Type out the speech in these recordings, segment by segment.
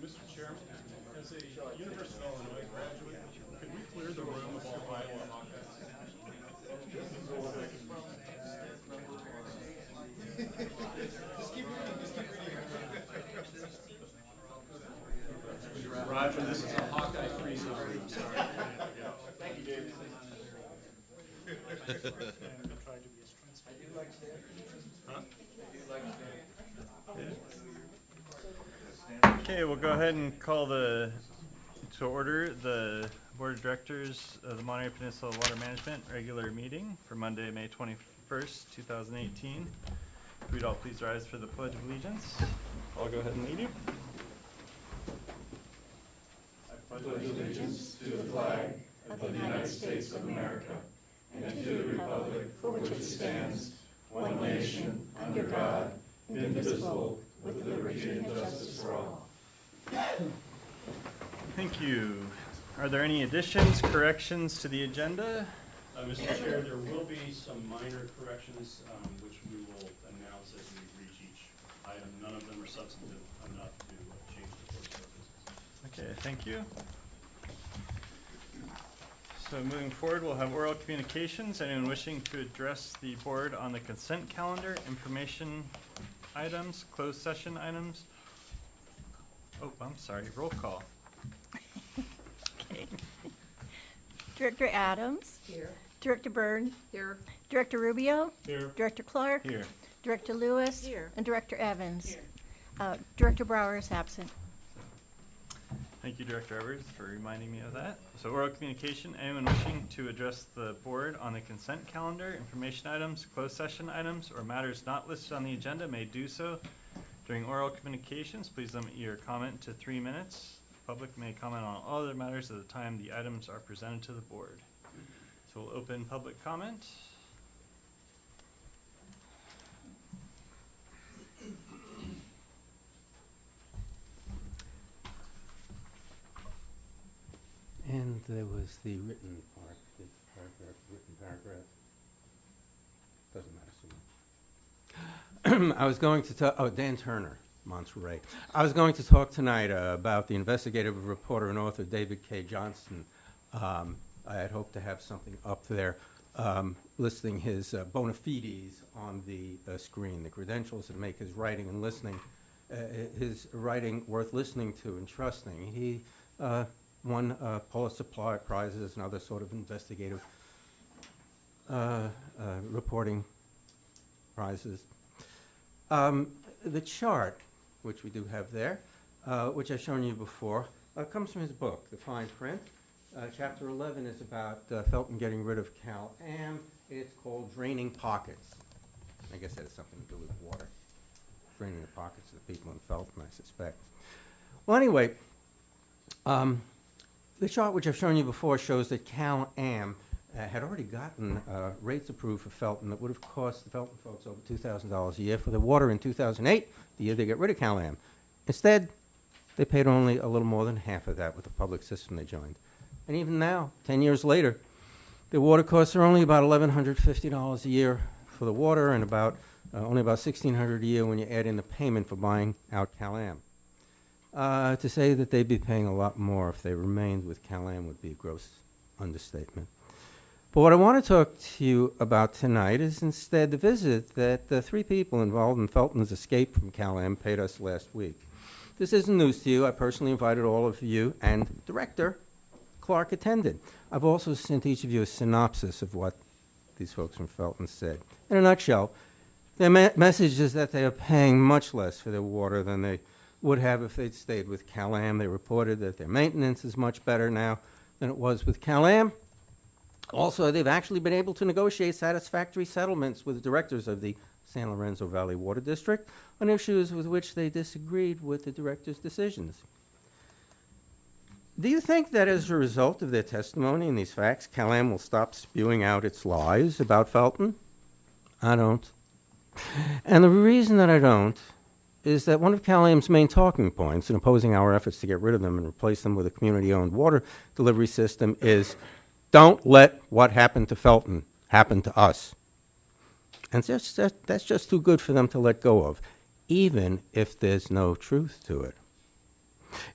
Mr. Chairman, as a University of Illinois graduate, could we clear the room of all Iowa Hawkeyes? Roger, this is a Hawkeye-free zone. I'm sorry. Thank you, David. Okay, we'll go ahead and call to order the Board of Directors of the Monterey Peninsula Water Management regular meeting for Monday, May 21st, 2018. If we'd all please rise for the Pledge of Allegiance. I'll go ahead and lead you. I pledge allegiance to the flag of the United States of America and to the republic for which it stands, one nation, under God, indivisible, with liberty and justice for all. Thank you. Are there any additions, corrections to the agenda? Mr. Chair, there will be some minor corrections, which we will announce as we reach each item. None of them are substantive enough to change the course of our business. Okay, thank you. So moving forward, we'll have oral communications. Anyone wishing to address the board on the consent calendar, information items, closed session items? Oh, I'm sorry, roll call. Okay. Director Adams. Here. Director Byrne. Here. Director Rubio. Here. Director Clark. Here. Director Lewis. Here. And Director Evans. Here. Director Brower is absent. Thank you, Director Evers, for reminding me of that. So oral communication, anyone wishing to address the board on the consent calendar, information items, closed session items, or matters not listed on the agenda may do so during oral communications. Please limit your comment to 3 minutes. The public may comment on all other matters at the time the items are presented to the board. So we'll open public comment. And there was the written part, the paragraph, written paragraph. Doesn't matter so much. I was going to talk, Dan Turner, Monterey. I was going to talk tonight about the investigative reporter and author David K. Johnston. I had hoped to have something up there listing his bona fides on the screen, the credentials that make his writing and listening, his writing worth listening to and trusting. He won Pulitzer Prizes and other sort of investigative reporting prizes. The chart, which we do have there, which I've shown you before, comes from his book, The Fine Print. Chapter 11 is about Felton getting rid of Cal-Am. It's called Draining Pockets. I guess that has something to do with water. Draining the pockets of the people in Felton, I suspect. Well, anyway, the chart which I've shown you before shows that Cal-Am had already gotten rates approved for Felton that would have cost the Felton folks over $2,000 a year for their water in 2008, the year they get rid of Cal-Am. Instead, they paid only a little more than half of that with the public system they joined. And even now, 10 years later, their water costs are only about $1,150 a year for the water and about only about $1,600 a year when you add in the payment for buying out Cal-Am. To say that they'd be paying a lot more if they remained with Cal-Am would be a gross understatement. But what I want to talk to you about tonight is instead the visit that the 3 people involved in Felton's escape from Cal-Am paid us last week. This isn't news to you. I personally invited all of you, and Director Clark attended. I've also sent each of you a synopsis of what these folks from Felton said. In a nutshell, their message is that they are paying much less for their water than they would have if they'd stayed with Cal-Am. They reported that their maintenance is much better now than it was with Cal-Am. Also, they've actually been able to negotiate satisfactory settlements with the directors of the San Lorenzo Valley Water District on issues with which they disagreed with the directors' decisions. Do you think that as a result of their testimony and these facts, Cal-Am will stop spewing out its lies about Felton? I don't. And the reason that I don't is that one of Cal-Am's main talking points in opposing our efforts to get rid of them and replace them with a community-owned water delivery system is, don't let what happened to Felton happen to us. And that's just too good for them to let go of, even if there's no truth to it.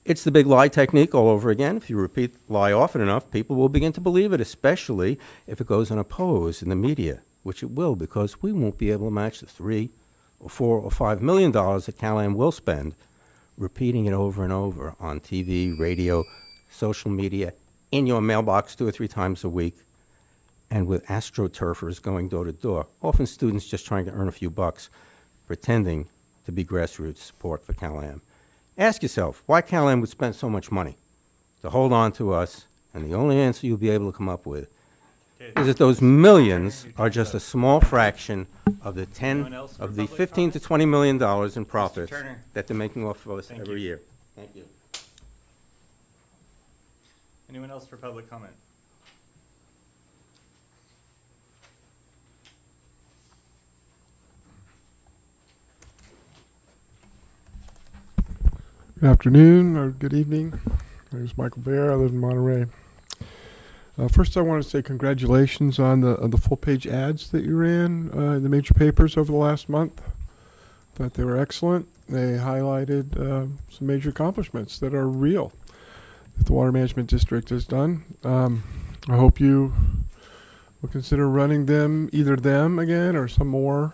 It's the big lie technique all over again. If you repeat lie often enough, people will begin to believe it, especially if it goes unopposed in the media, which it will, because we won't be able to match the $3 or $4 or $5 million that CalAm will spend repeating it over and over on TV, radio, social media, in your mailbox 2 or 3 times a week, and with astroturfers going door to door, often students just trying to earn a few bucks, pretending to be grassroots support for CalAm. Ask yourself why CalAm would spend so much money to hold on to us, and the only answer you'll be able to come up with is that those millions are just a small fraction of the Anyone else for public 15 to comment? $20 million in profits Turner. that they're making off of us Thank every you. year. Thank you. Anyone else for public comment? Good afternoon or good evening. My name is Michael Bear. I live in Monterey. First, I want to say congratulations on the full-page ads that you ran in the major papers over the last month. Thought they were excellent. They highlighted some major accomplishments that are real that the Water Management District has done. I hope you will consider running them, either them again or some more,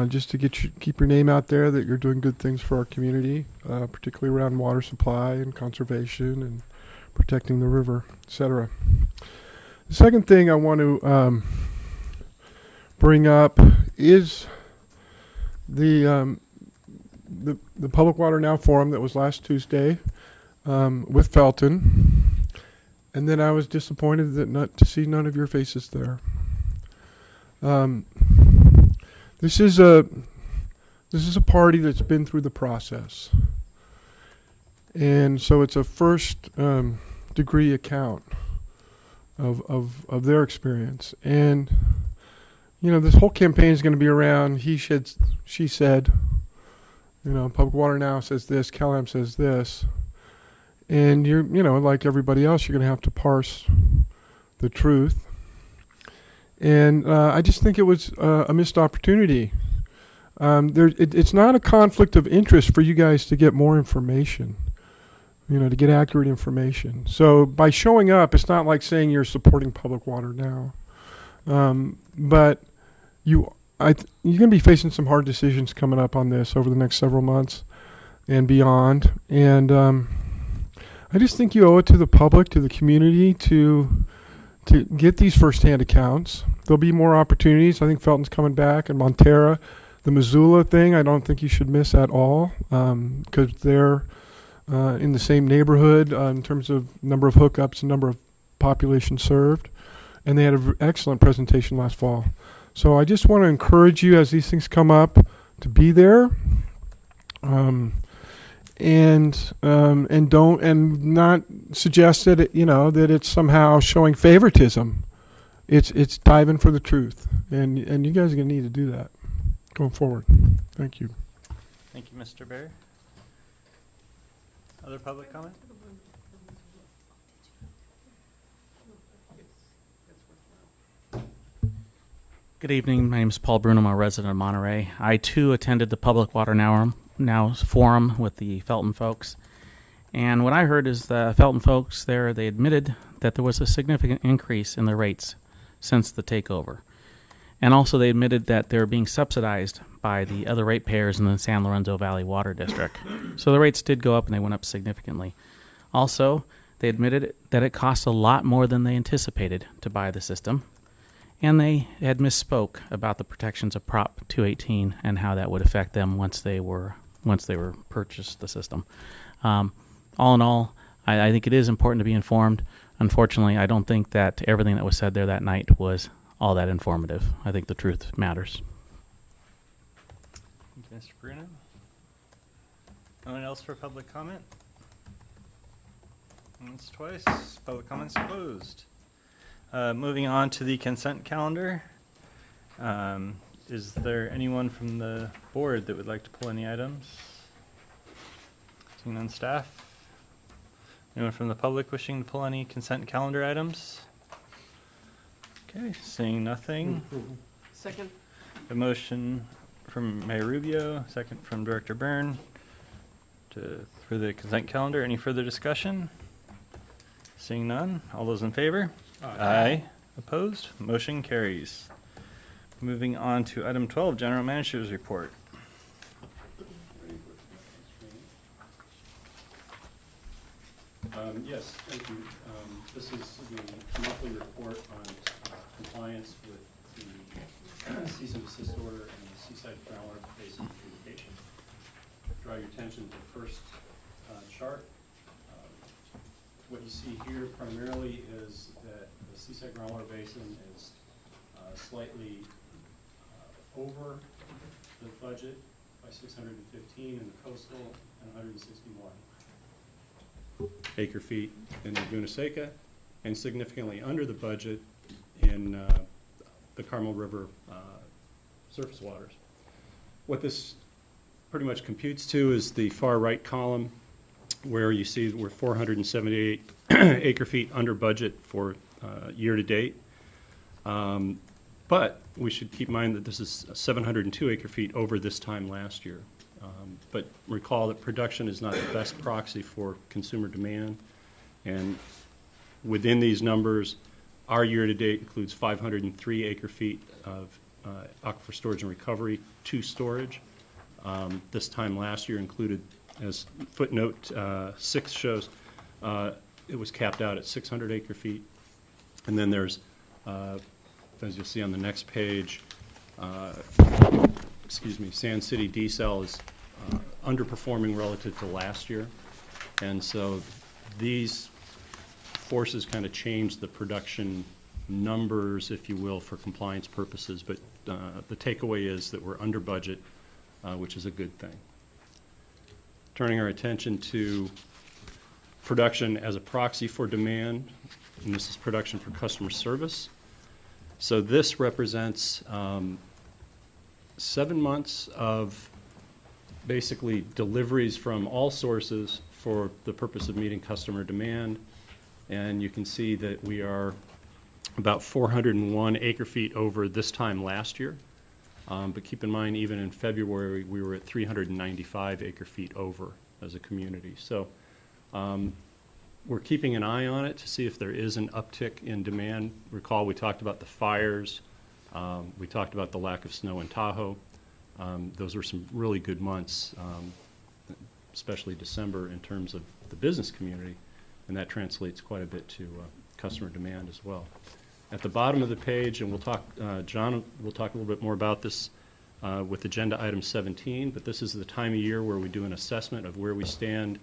just to keep your name out there that you're doing good things for our community, particularly around water supply and conservation and protecting the river, etc. The second thing I want to bring up is the Public Water Now Forum that was last Tuesday with Felton, and then I was disappointed that not to see none of your faces there. This is a party that's been through the process, and so it's a first degree account of their experience. And you know, this whole campaign is going to be around he said, she said. You know, Public Water Now says this, CalAm says this, and you're, you know, like everybody else, you're going to have to parse the truth. And I just think it was a missed opportunity. It's not a conflict of interest for you guys to get more information, you know, to get accurate information. So by showing up, it's not like saying you're supporting Public Water Now, but you're going to be facing some hard decisions coming up on this over the next several months and beyond. And I just think you owe it to the public, to the community, to get these firsthand accounts. There'll be more opportunities. I think Felton's coming back, and Monterey. The Missoula thing, I don't think you should miss at all, because they're in the same neighborhood in terms of number of hookups and number of population served. And they had an excellent presentation last fall. So I just want to encourage you as these things come up to be there, and not suggest that that it's somehow showing favoritism. It's diving for the truth, and you guys are going to need to do that going forward. Thank you. Thank you, Mr. Bear. Other public comment? Good evening. My name is Paul Bruno. I'm a resident of Monterey. I, too, attended the Public Water Now Forum with the Felton folks. And what I heard is the Felton folks there, they admitted that there was a significant increase in the rates since the takeover. And also they admitted that they're being subsidized by the other ratepayers in the San Lorenzo Valley Water District. So the rates did go up, and they went up significantly. Also, they admitted that it cost a lot more than they anticipated to buy the system. And they had misspoke about the protections of Prop 218 and how that would affect them once they were purchased the system. All in all, I think it is important to be informed. Unfortunately, I don't think that everything that was said there that night was all that informative. I think the truth matters. Thank you, Mr. Bruno. Anyone else for public comment? Once, twice. Public comment's closed. Moving on to the consent calendar. Is there anyone from the board that would like to pull any items? Seeing none, staff. Anyone from the public wishing to pull any consent calendar items? Okay, seeing nothing. Second. A motion from Mayor Rubio, second from Director Byrne, for the consent calendar. Any further discussion? Seeing none, all those in favor? Aye. Opposed? Motion carries. Moving on to item 12, General Manager's Report. Yes, thank you. This is the monthly report on compliance with the cease and desist order and the Seaside Groundwater Basin communication. Draw your attention to the first chart. What you see here primarily is that the Seaside Groundwater Basin is slightly over the budget by 615 in the coastal and 161 acre feet in Laguna Seca, and significantly under the budget in the Carmel River surface waters. What this pretty much computes to is the far right column, where you see we're 478 acre feet under budget for year to date. But we should keep in mind that this is 702 acre feet over this time last year. But recall that production is not the best proxy for consumer demand. And within these numbers, our year-to-date includes 503 acre feet of aquifer storage and recovery to storage. This time last year included, as footnote 6 shows, it was capped out at 600 acre feet. And then there's, as you'll see on the next page, Sand City D-Cell is underperforming relative to last year. And so these forces kind of change the production numbers, if you will, for compliance purposes. But the takeaway is that we're under budget, which is a good thing. Turning our attention to production as a proxy for demand, and this is production for customer service. So this represents 7 months of basically deliveries from all sources for the purpose of meeting customer demand. And you can see that we are about 401 acre feet over this time last year. But keep in mind, even in February, we were at 395 acre feet over as a community. So we're keeping an eye on it to see if there is an uptick in demand. Recall, we talked about the fires. We talked about the lack of snow in Tahoe. Those were some really good months, especially December, in terms of the business community, and that translates quite a bit to customer demand as well. At the bottom of the page, and we'll talk, John will talk a little bit more about this with agenda item 17, but this is the time of year where we do an assessment of where we stand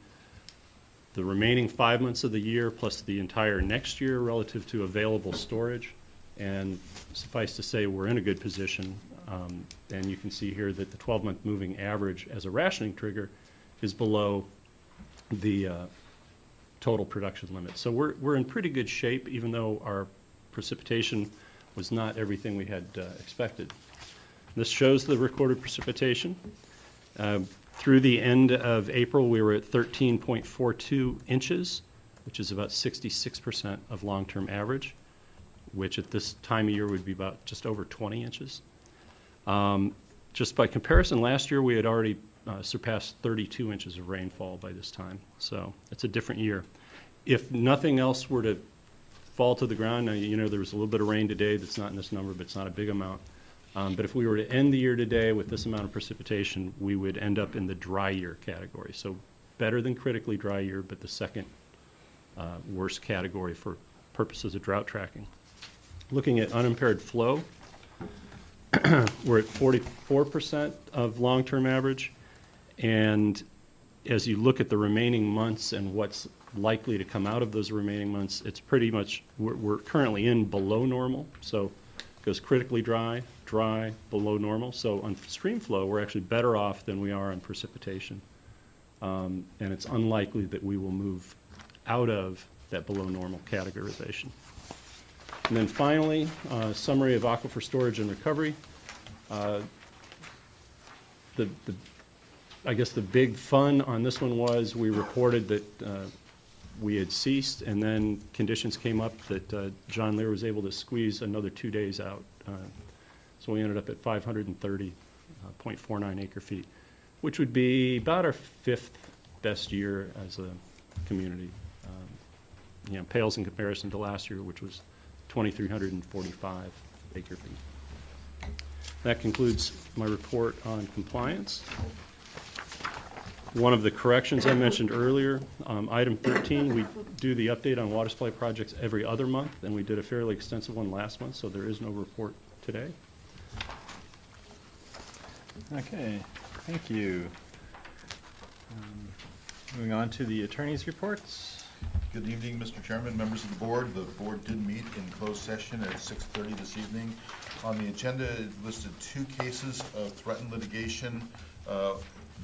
the remaining 5 months of the year plus the entire next year relative to available storage. And suffice to say, we're in a good position. And you can see here that the 12-month moving average as a rationing trigger is below the total production limit. So we're in pretty good shape, even though our precipitation was not everything we had expected. This shows the recorded precipitation. Through the end of April, we were at 13.42 inches, which is about 66% of long-term average, which at this time of year would be about just over 20 inches. Just by comparison, last year we had already surpassed 32 inches of rainfall by this time. So it's a different year. If nothing else were to fall to the ground, now, you know, there was a little bit of rain today that's not in this number, but it's not a big amount. But if we were to end the year today with this amount of precipitation, we would end up in the dry year category. So better than critically dry year, but the second worst category for purposes of drought tracking. Looking at unimpaired flow, we're at 44% of long-term average. And as you look at the remaining months and what's likely to come out of those remaining months, it's pretty much, we're currently in below normal. So it goes critically dry, dry, below normal. So on stream flow, we're actually better off than we are on precipitation. And it's unlikely that we will move out of that below normal categorization. And then finally, summary of aquifer storage and recovery. I guess the big fun on this one was we reported that we had ceased, and then conditions came up that John Lear was able to squeeze another 2 days out. So we ended up at 530.49 acre feet, which would be about our fifth best year as a community. Pales in comparison to last year, which was 2,345 acre feet. That concludes my report on compliance. One of the corrections I mentioned earlier, item 13, we do the update on water supply projects every other month, and we did a fairly extensive one last month, so there is no report today. Okay, thank you. Moving on to the attorney's reports. Good evening, Mr. Chairman, members of the board. The board did meet in closed session at 6:30 this evening. On the agenda, it listed 2 cases of threatened litigation.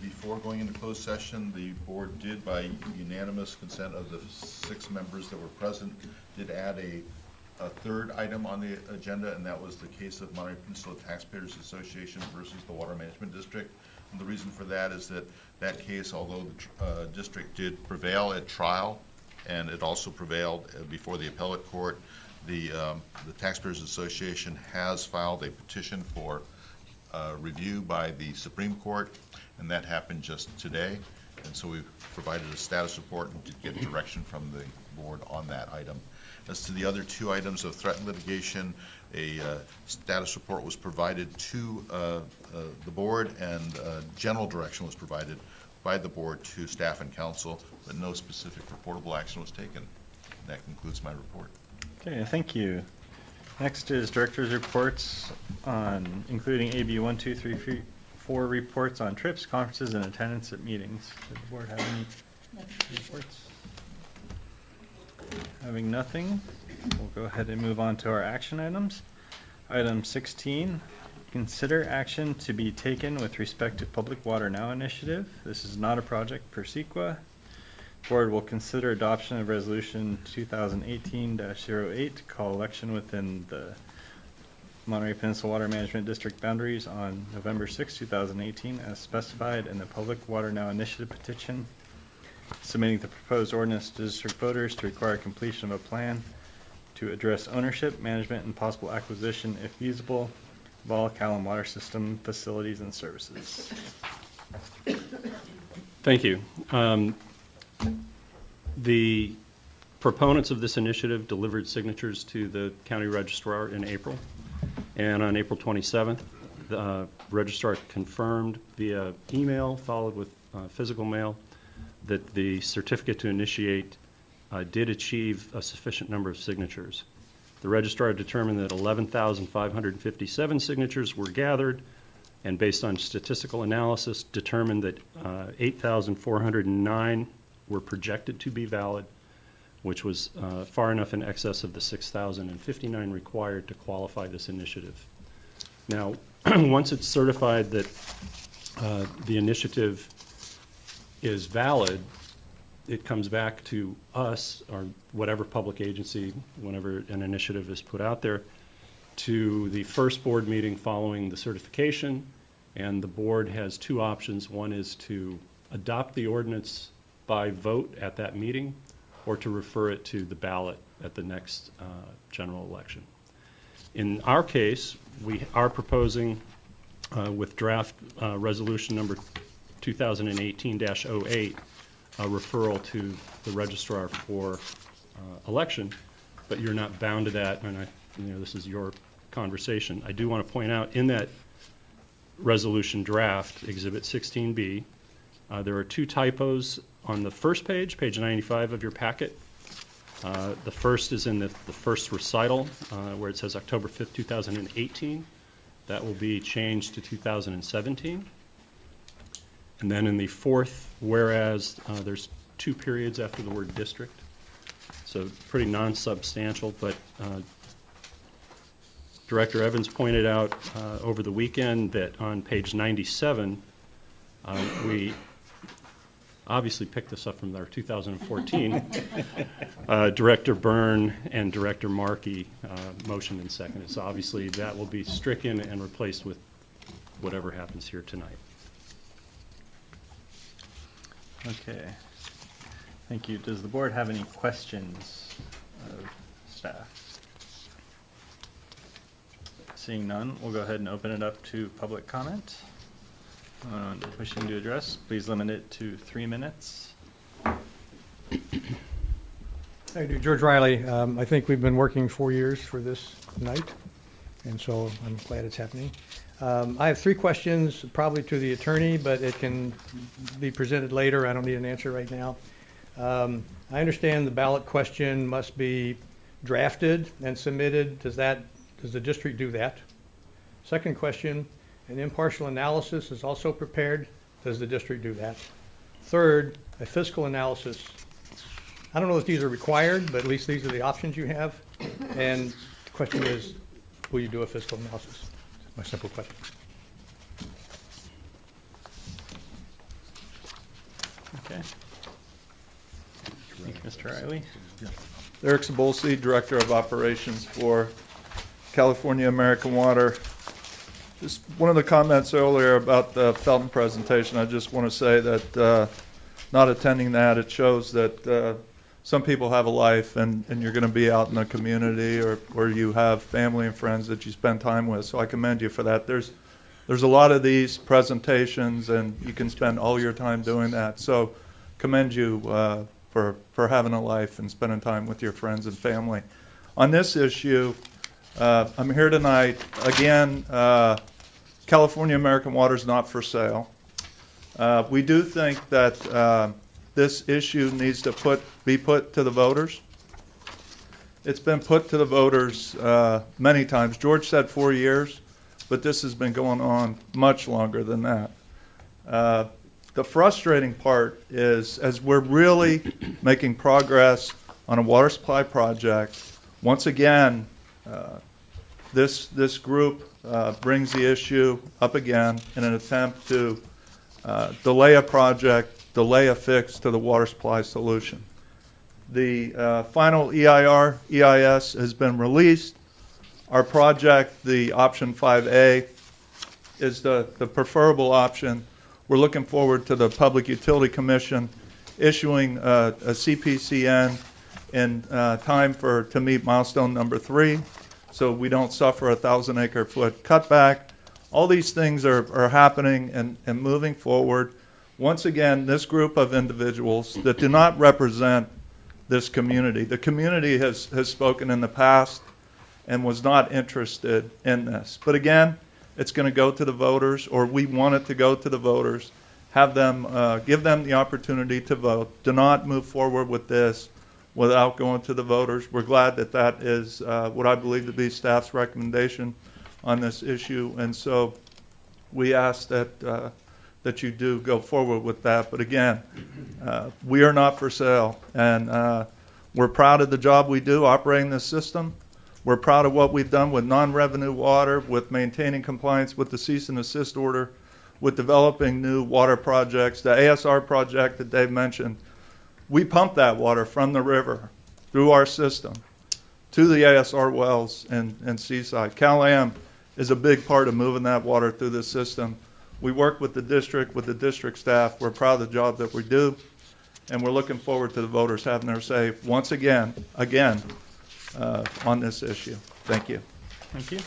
Before going into closed session, the board did, by unanimous consent of the 6 members that were present, did add a third item on the agenda, and that was the case of Monterey Peninsula Taxpayers Association versus the Water Management District. And the reason for that is that that case, although the district did prevail at trial, and it also prevailed before the appellate court, the Taxpayers Association has filed a petition for review by the Supreme Court, and that happened just today. And so we've provided a status report and did get direction from the board on that item. As to the other 2 items of threatened litigation, a status report was provided to the board, and general direction was provided by the board to staff and council, but no specific reportable action was taken. That concludes my report. Okay, thank you. Next is director's reports on including AB 1, 2, 3, 4 reports on trips, conferences, and attendance at meetings. Does the board have any reports? Having nothing, we'll go ahead and move on to our action items. Item 16, consider action to be taken with respect to Public Water Now initiative. This is not a project per SEQA. Board will consider adoption of resolution 2018-08 to call election within the Monterey Peninsula Water Management District boundaries on November 6, 2018, as specified in the Public Water Now initiative petition, submitting the proposed ordinance to district voters to require completion of a plan to address ownership, management, and possible acquisition, if feasible, of all Callum water system facilities and services. Thank you. The proponents of this initiative delivered signatures to the county registrar in April, and on April 27th, the registrar confirmed via email, followed with physical mail, that the certificate to initiate did achieve a sufficient number of signatures. The registrar determined that 11,557 signatures were gathered, and based on statistical analysis, determined that 8,409 were projected to be valid, which was far enough in excess of the 6,059 required to qualify this initiative. Now, once it's certified that the initiative is valid, it comes back to us, or whatever public agency, whenever an initiative is put out there, to the first board meeting following the certification, and the board has 2 options. One is to adopt the ordinance by vote at that meeting, or to refer it to the ballot at the next general election. In our case, we are proposing with draft resolution number 2018-08, a referral to the registrar for election, but you're not bound to that, and this is your conversation. I do want to point out in that resolution draft, Exhibit 16B, there are 2 typos on the first page, page 95 of your packet. The first is in the first recital where it says October 5th, 2018. That will be changed to 2017. And then in the fourth whereas, there's 2 periods after the word district. So pretty non-substantial, but Director Evans pointed out over the weekend that on page 97, we obviously picked this up from our 2014. Director Byrne and Director Markey motioned and seconded. So obviously that will be stricken and replaced with whatever happens here tonight. Okay, thank you. Does the board have any questions of staff? Seeing none, we'll go ahead and open it up to public comment. Wishing to address, please limit it to 3 minutes. How you do, George Riley. I think we've been working 4 years for this night, and so I'm glad it's happening. I have 3 questions, probably to the attorney, but it can be presented later. I don't need an answer right now. I understand the ballot question must be drafted and submitted. Does the district do that? Second question, an impartial analysis is also prepared. Does the district do that? Third, a fiscal analysis. I don't know if these are required, but at least these are the options you have. And the question is, will you do a fiscal analysis? My simple question. Okay. Thank you, Mr. Riley. Eric Sabolsi, Director of Operations for California American Water. Just one of the comments earlier about the Felton presentation, I just want to say that not attending that, it shows that some people have a life and you're going to be out in the community or you have family and friends that you spend time with. So I commend you for that. There's a lot of these presentations and you can spend all your time doing that. So commend you for having a life and spending time with your friends and family. On this issue, I'm here tonight. Again, California American Water is not for sale. We do think that this issue needs to be put to the voters. It's been put to the voters many times. George said 4 years, but this has been going on much longer than that. The frustrating part is, as we're really making progress on a water supply project, once again, this group brings the issue up again in an attempt to delay a project, delay a fix to the water supply solution. The final EIS has been released. Our project, the option 5A, is the preferable option. We're looking forward to the Public Utility Commission issuing a CPCN in time to meet milestone number 3, so we don't suffer a 1,000-acre-foot cutback. All these things are happening and moving forward. Once again, this group of individuals that do not represent this community. The community has spoken in the past and was not interested in this. But again, it's going to go to the voters, or we want it to go to the voters. Have them, give them the opportunity to vote. Do not move forward with this without going to the voters. We're glad that is what I believe to be staff's recommendation on this issue, and so we ask that you do go forward with that. But again, we are not for sale, and we're proud of the job we do operating this system. We're proud of what we've done with non-revenue water, with maintaining compliance with the cease and desist order, with developing new water projects. The ASR project that Dave mentioned, we pump that water from the river through our system to the ASR wells in Seaside. Cal-Am is a big part of moving that water through the system. We work with the district staff. We're proud of the job that we do, and we're looking forward to the voters having their say once again, on this issue. Thank you. Thank you.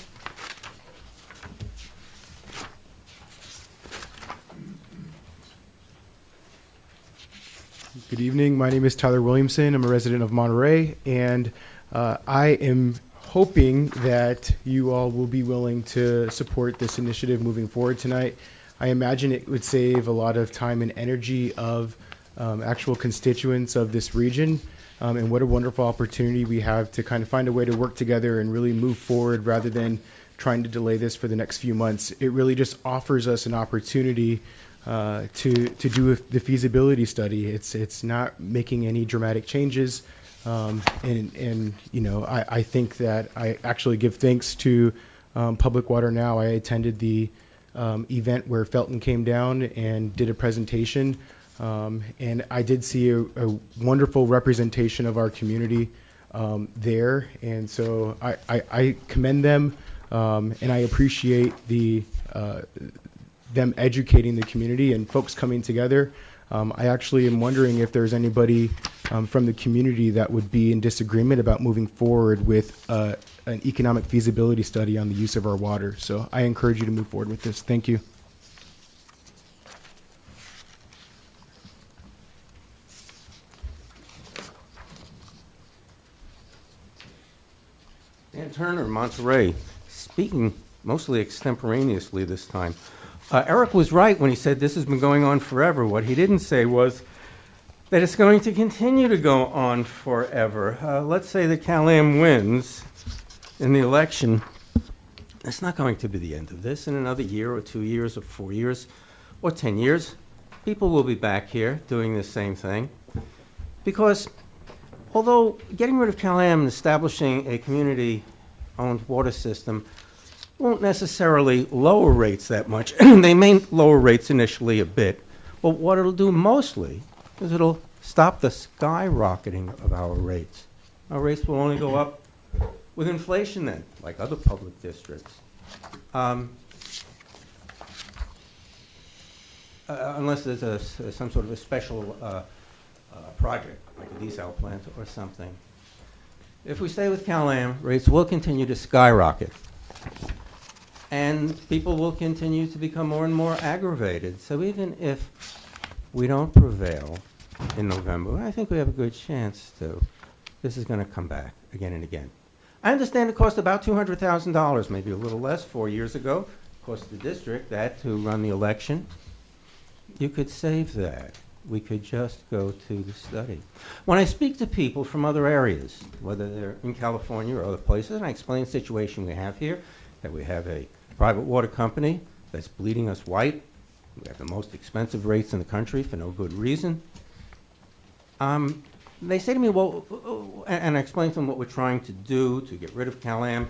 Good evening. My name is Tyler Williamson. I'm a resident of Monterey, and I am hoping that you all will be willing to support this initiative moving forward tonight. I imagine it would save a lot of time and energy of actual constituents of this region. And what a wonderful opportunity we have to kind of find a way to work together and really move forward rather than trying to delay this for the next few months. It really just offers us an opportunity to do the feasibility study. It's not making any dramatic changes. And you know, I think that I actually give thanks to Public Water Now. I attended the event where Felton came down and did a presentation. And I did see a wonderful representation of our community there, and so I commend them, and I appreciate them educating the community and folks coming together. I actually am wondering if there's anybody from the community that would be in disagreement about moving forward with an economic feasibility study on the use of our water. So I encourage you to move forward with this. Thank you. Ed Turner, Monterey, speaking mostly extemporaneously this time. Eric was right when he said this has been going on forever. What he didn't say was that it's going to continue to go on forever. Let's say that Cal-Am wins in the election. It's not going to be the end of this. In another year or 2 years or 4 years or 10 years, people will be back here doing the same thing. Because although getting rid of Cal-Am and establishing a community-owned water system won't necessarily lower rates that much, they may lower rates initially a bit, but what it'll do mostly is it'll stop the skyrocketing of our rates. Our rates will only go up with inflation then, like other public districts. Unless there's some sort of a special project, like a desal plant or something. If we stay with Cal-Am, rates will continue to skyrocket. And people will continue to become more and more aggravated. So even if we don't prevail in November, I think we have a good chance to. This is going to come back again and again. I understand it cost about $200,000, maybe a little less, 4 years ago. It cost the district that to run the election. You could save that. We could just go to the study. When I speak to people from other areas, whether they're in California or other places, and I explain the situation we have here, that we have a private water company that's bleeding us white. We have the most expensive rates in the country for no good reason. They say to me, well, and I explain to them what we're trying to do to get rid of Cal-Am.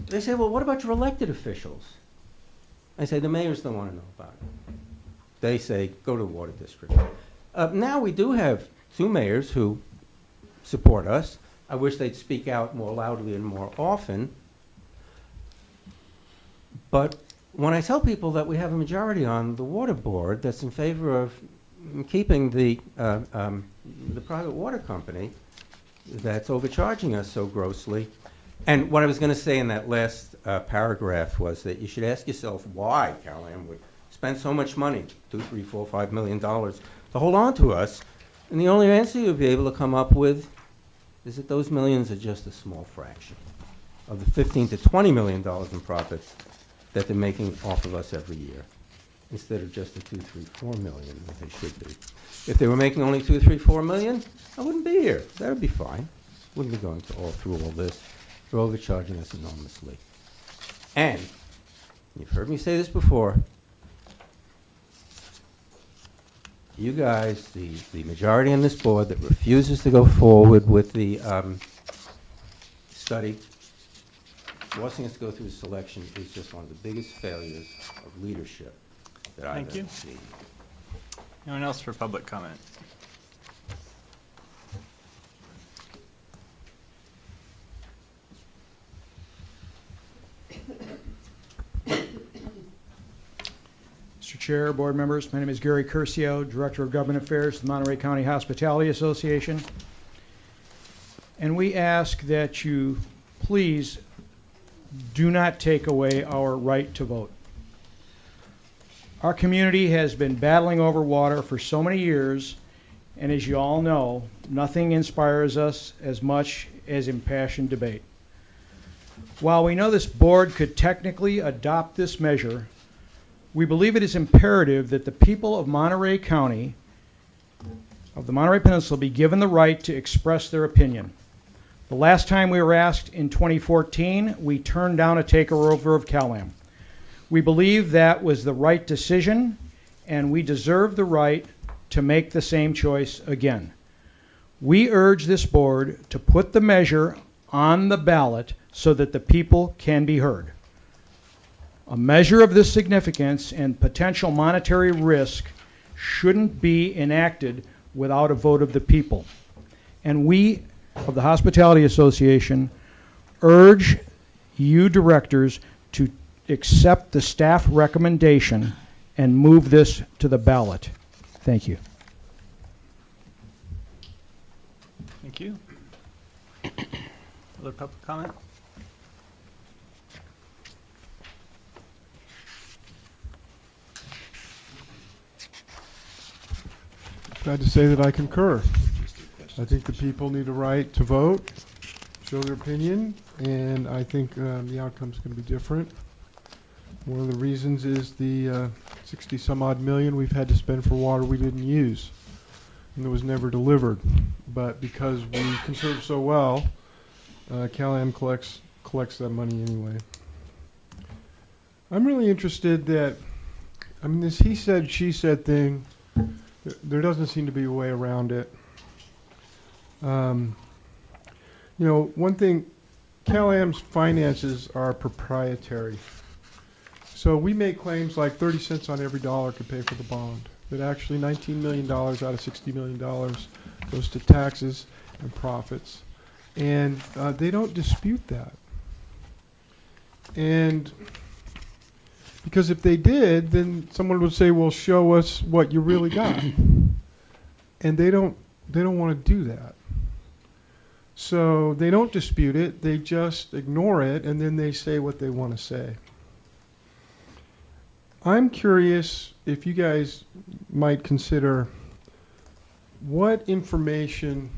They say, well, what about your elected officials? I say, the mayors don't want to know about it. They say, go to the water district. Now we do have 2 mayors who support us. I wish they'd speak out more loudly and more often. But when I tell people that we have a majority on the water board that's in favor of keeping the private water company that's overcharging us so grossly, and what I was going to say in that last paragraph was that you should ask yourself why Cal-Am would spend so much money, $2, $3, $4, $5 million, to hold on to us, and the only answer you'll be able to come up with is that those millions are just a small fraction of the $15 to $20 million in profits that they're making off of us every year, instead of just the 2, 3, 4 million that they should be. If they were making only 2, 3, 4 million, I wouldn't be here. That would be fine. Wouldn't be going through all this. They're overcharging us enormously. And you've heard me say this before. You guys, the majority on this board that refuses to go forward with the study, forcing us to go through the selection is just one of the biggest failures of leadership that I've ever seen. Anyone else for public comment? Mr. Chair, board members, my name is Gary Curcio, Director of Government Affairs, the Monterey County Hospitality Association. And we ask that you please do not take away our right to vote. Our community has been battling over water for so many years, and as you all know, nothing inspires us as much as impassioned debate. While we know this board could technically adopt this measure, we believe it is imperative that the people of Monterey County, of the Monterey Peninsula, be given the right to express their opinion. The last time we were asked in 2014, we turned down a takeover of Cal-Am. We believe that was the right decision, and we deserve the right to make the same choice again. We urge this board to put the measure on the ballot so that the people can be heard. A measure of this significance and potential monetary risk shouldn't be enacted without a vote of the people. And we of the Hospitality Association urge you directors to accept the staff recommendation and move this to the ballot. Thank you. Thank you. Other public comment? Glad to say that I concur. I think the people need a right to vote, show their opinion, and I think the outcome's going to be different. One of the reasons is the 60 some odd million we've had to spend for water we didn't use and that was never delivered. But because we conserve so well, Cal-Am collects that money anyway. I'm really interested that, I mean, this he said, she said thing, there doesn't seem to be a way around it. You know, one thing, Cal-Am's finances are proprietary. So we make claims like 30 cents on every dollar could pay for the bond. That actually $19 million out of $60 million goes to taxes and profits. And they don't dispute that. And because if they did, then someone would say, well, show us what you really got. And they don't want to do that. So they don't dispute it, they just ignore it, and then they say what they want to say. I'm curious if you guys might consider what information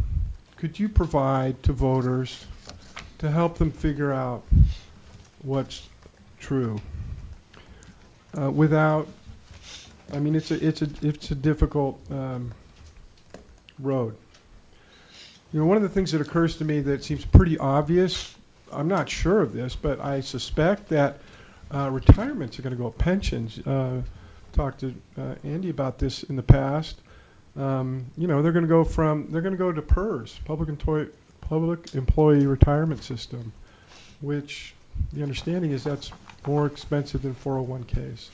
could you provide to voters to help them figure out what's true without, I mean, it's a difficult road. You know, one of the things that occurs to me that seems pretty obvious, I'm not sure of this, but I suspect that retirements are going to go up. Pensions. Talked to Andy about this in the past. You know, they're going to go to PERS, Public Employee Retirement System, which the understanding is that's more expensive than 401ks.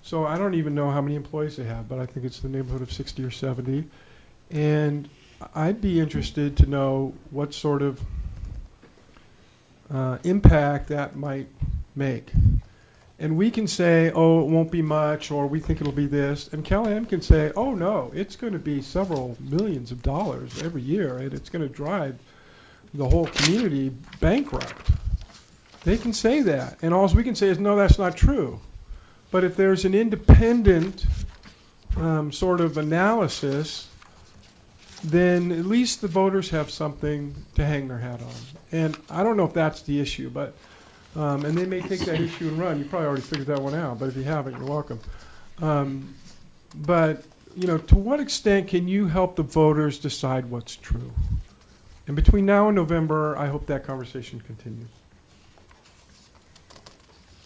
So I don't even know how many employees they have, but I think it's the neighborhood of 60 or 70. And I'd be interested to know what sort of impact that might make. And we can say, oh, it won't be much, or we think it'll be this. And Cal-Am can say, oh, no, it's going to be several millions of dollars every year, and it's going to drive the whole community bankrupt. They can say that. And all we can say is, no, that's not true. But if there's an independent sort of analysis, then at least the voters have something to hang their hat on. And I don't know if that's the issue, but and they may take that issue and run. You probably already figured that one out, but if you haven't, you're welcome. But, you know, to what extent can you help the voters decide what's true? And between now and November, I hope that conversation continues.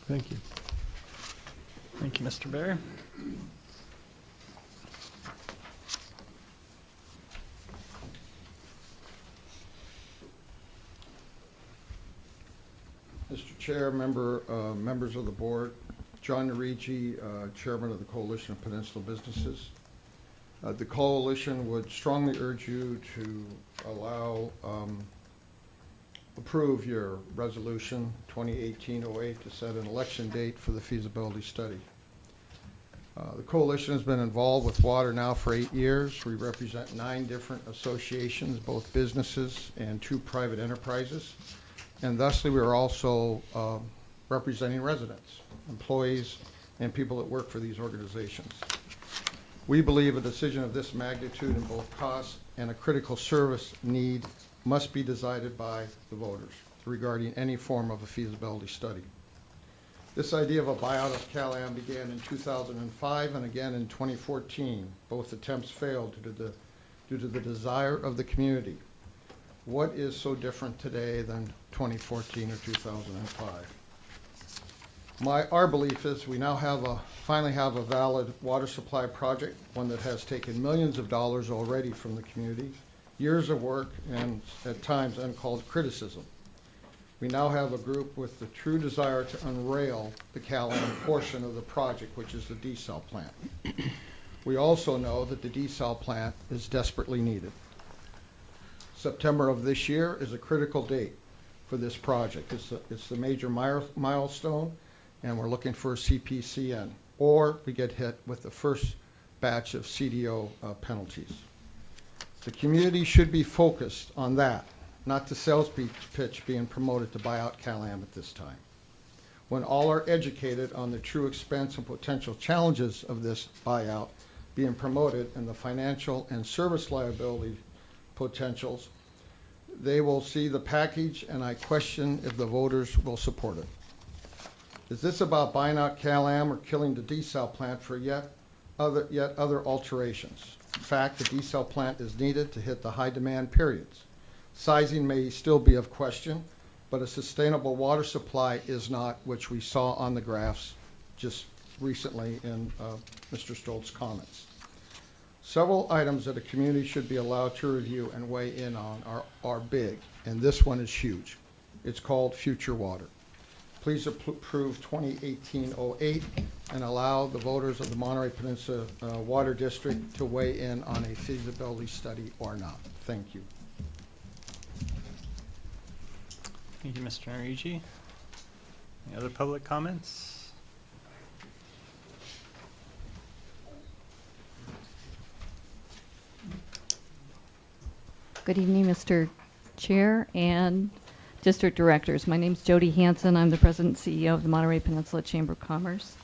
Thank you. Thank you, Mr. Bear. Mr. Chair, members of the board, John Narigi, Chairman of the Coalition of Peninsula Businesses. The coalition would strongly urge you to approve your resolution 2018-08 to set an election date for the feasibility study. The coalition has been involved with water now for 8 years. We represent 9 different associations, both businesses and 2 private enterprises. And thusly, we are also representing residents, employees, and people that work for these organizations. We believe a decision of this magnitude in both cost and a critical service need must be decided by the voters regarding any form of a feasibility study. This idea of a buyout of Cal-Am began in 2005 and again in 2014. Both attempts failed due to the desire of the community. What is so different today than 2014 or 2005? Our belief is we now finally have a valid water supply project, one that has taken millions of dollars already from the community, years of work, and at times uncalled criticism. We now have a group with the true desire to unrail the Cal-Am portion of the project, which is the desal plant. We also know that the desal plant is desperately needed. September of this year is a critical date for this project. It's the major milestone, and we're looking for a CPCN, or we get hit with the first batch of CDO penalties. The community should be focused on that, not the sales pitch being promoted to buy out Cal-Am at this time. When all are educated on the true expense and potential challenges of this buyout being promoted and the financial and service liability potentials, They will see the package, and I question if the voters will support it. Is this about buying out Cal-Am or killing the desal plant for yet other alterations? In fact, the desal plant is needed to hit the high demand periods. Sizing may still be of question, but a sustainable water supply is not, which we saw on the graphs just recently in Mr. Stoltz's comments. Several items that a community should be allowed to review and weigh in on are big, and this one is huge. It's called future water. Please approve 2018-08 and allow the voters of the Monterey Peninsula Water District to weigh in on a feasibility study or not. Thank you. Thank you, Mr. Narigi. Any other public comments? Good evening, Mr. Chair and District Directors. My name is Jody Hanson. I'm the President and CEO of the Monterey Peninsula Chamber of Commerce.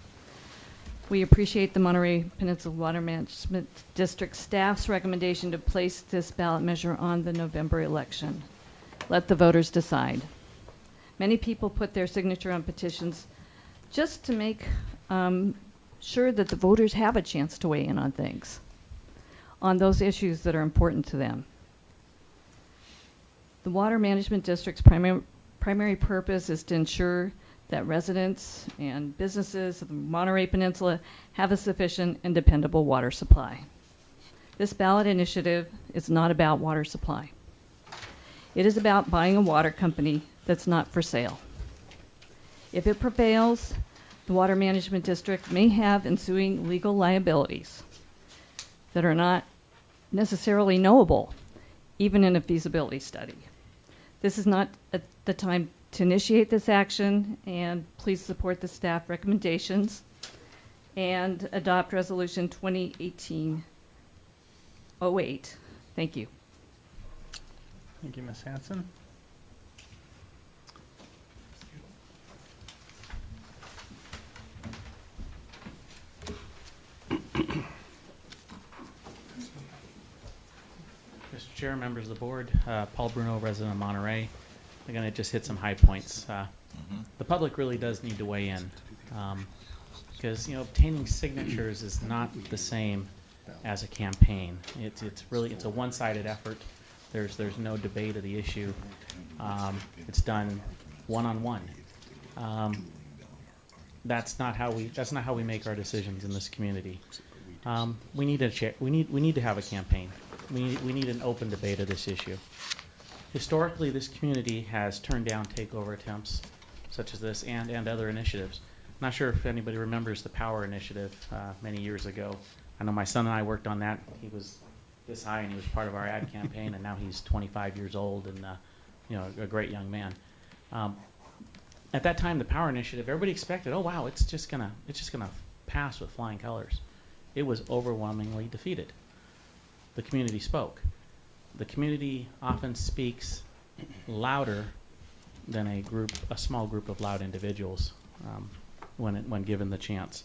We appreciate the Monterey Peninsula Water Management District staff's recommendation to place this ballot measure on the November election. Let the voters decide. Many people put their signature on petitions just to make sure that the voters have a chance to weigh in on things, on those issues that are important to them. The Water Management District's primary purpose is to ensure that residents and businesses of the Monterey Peninsula have a sufficient and dependable water supply. This ballot initiative is not about water supply. It is about buying a water company that's not for sale. If it prevails, the Water Management District may have ensuing legal liabilities that are not necessarily knowable, even in a feasibility study. This is not the time to initiate this action, and please support the staff recommendations and adopt Resolution 2018-08. Thank you. Thank you, Ms. Hanson. Mr. Chair, members of the board, Paul Bruno, resident of Monterey. I'm going to just hit some high points. The public really does need to weigh in because obtaining signatures is not the same as a campaign. It's a one-sided effort. There's no debate of the issue. It's done one-on-one. That's not how we make our decisions in this community. We need to have a campaign. We need an open debate of this issue. Historically, this community has turned down takeover attempts such as this and other initiatives. I'm not sure if anybody remembers the Power Initiative many years ago. I know my son and I worked on that. He was this high and he was part of our ad campaign, and now he's 25 years old and a great young man. At that time, the Power Initiative, everybody expected, oh wow, it's just gonna pass with flying colors. It was overwhelmingly defeated. The community spoke. The community often speaks louder than a small group of loud individuals when given the chance.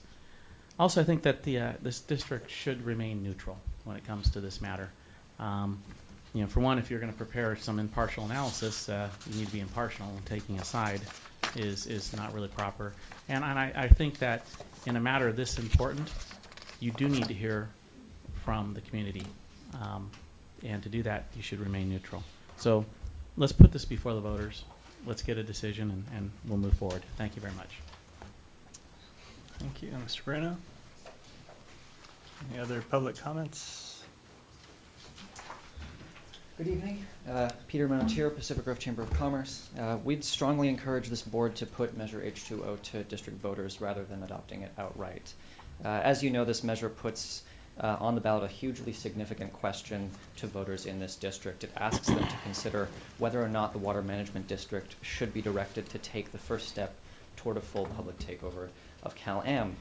Also, I think that this district should remain neutral when it comes to this matter. For one, if you're going to prepare some impartial analysis, you need to be impartial, and taking a side is not really proper. And I think that in a matter this important, you do need to hear from the community. And to do that, you should remain neutral. So let's put this before the voters. Let's get a decision, and we'll move forward. Thank you very much. Thank you, Mr. Bruno. Any other public comments? Good evening. Peter Montier, Pacific Grove Chamber of Commerce. We'd strongly encourage this board to put Measure H2O to district voters rather than adopting it outright. As you know, this measure puts on the ballot a hugely significant question to voters in this district. It asks them to consider whether or not the Water Management District should be directed to take the first step toward a full public takeover of Cal-Am.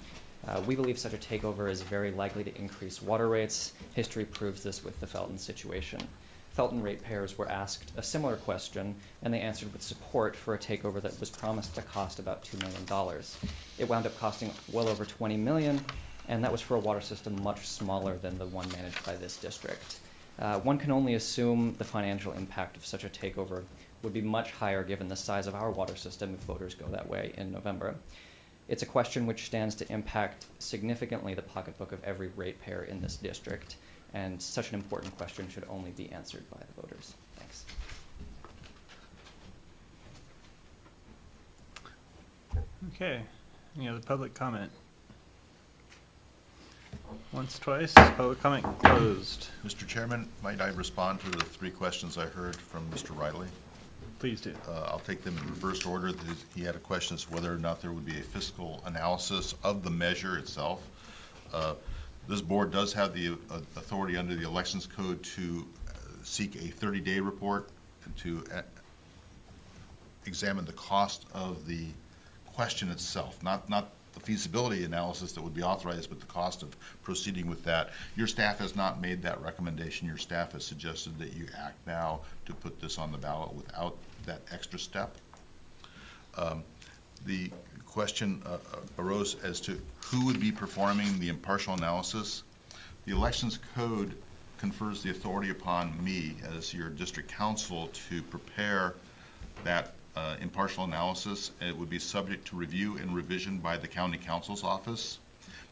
We believe such a takeover is very likely to increase water rates. History proves this with the Felton situation. Felton ratepayers were asked a similar question, and they answered with support for a takeover that was promised to cost about $2 million. It wound up costing well over $20 million, and that was for a water system much smaller than the one managed by this district. One can only assume the financial impact of such a takeover would be much higher given the size of our water system if voters go that way in November. It's a question which stands to impact significantly the pocketbook of every ratepayer in this district, and such an important question should only be answered by the voters. Thanks. Okay, any other public comment? Once, twice, public comment closed. Mr. Chairman, might I respond to the 3 questions I heard from Mr. Riley? Please do. I'll take them in reverse order. He had a question as to whether or not there would be a fiscal analysis of the measure itself. This board does have the authority under the Elections Code to seek a 30-day report and to examine the cost of the question itself, not the feasibility analysis that would be authorized, but the cost of proceeding with that. Your staff has not made that recommendation. Your staff has suggested that you act now to put this on the ballot without that extra step. The question arose as to who would be performing the impartial analysis. The Elections Code confers the authority upon me as your district council to prepare that impartial analysis. It would be subject to review and revision by the county council's office,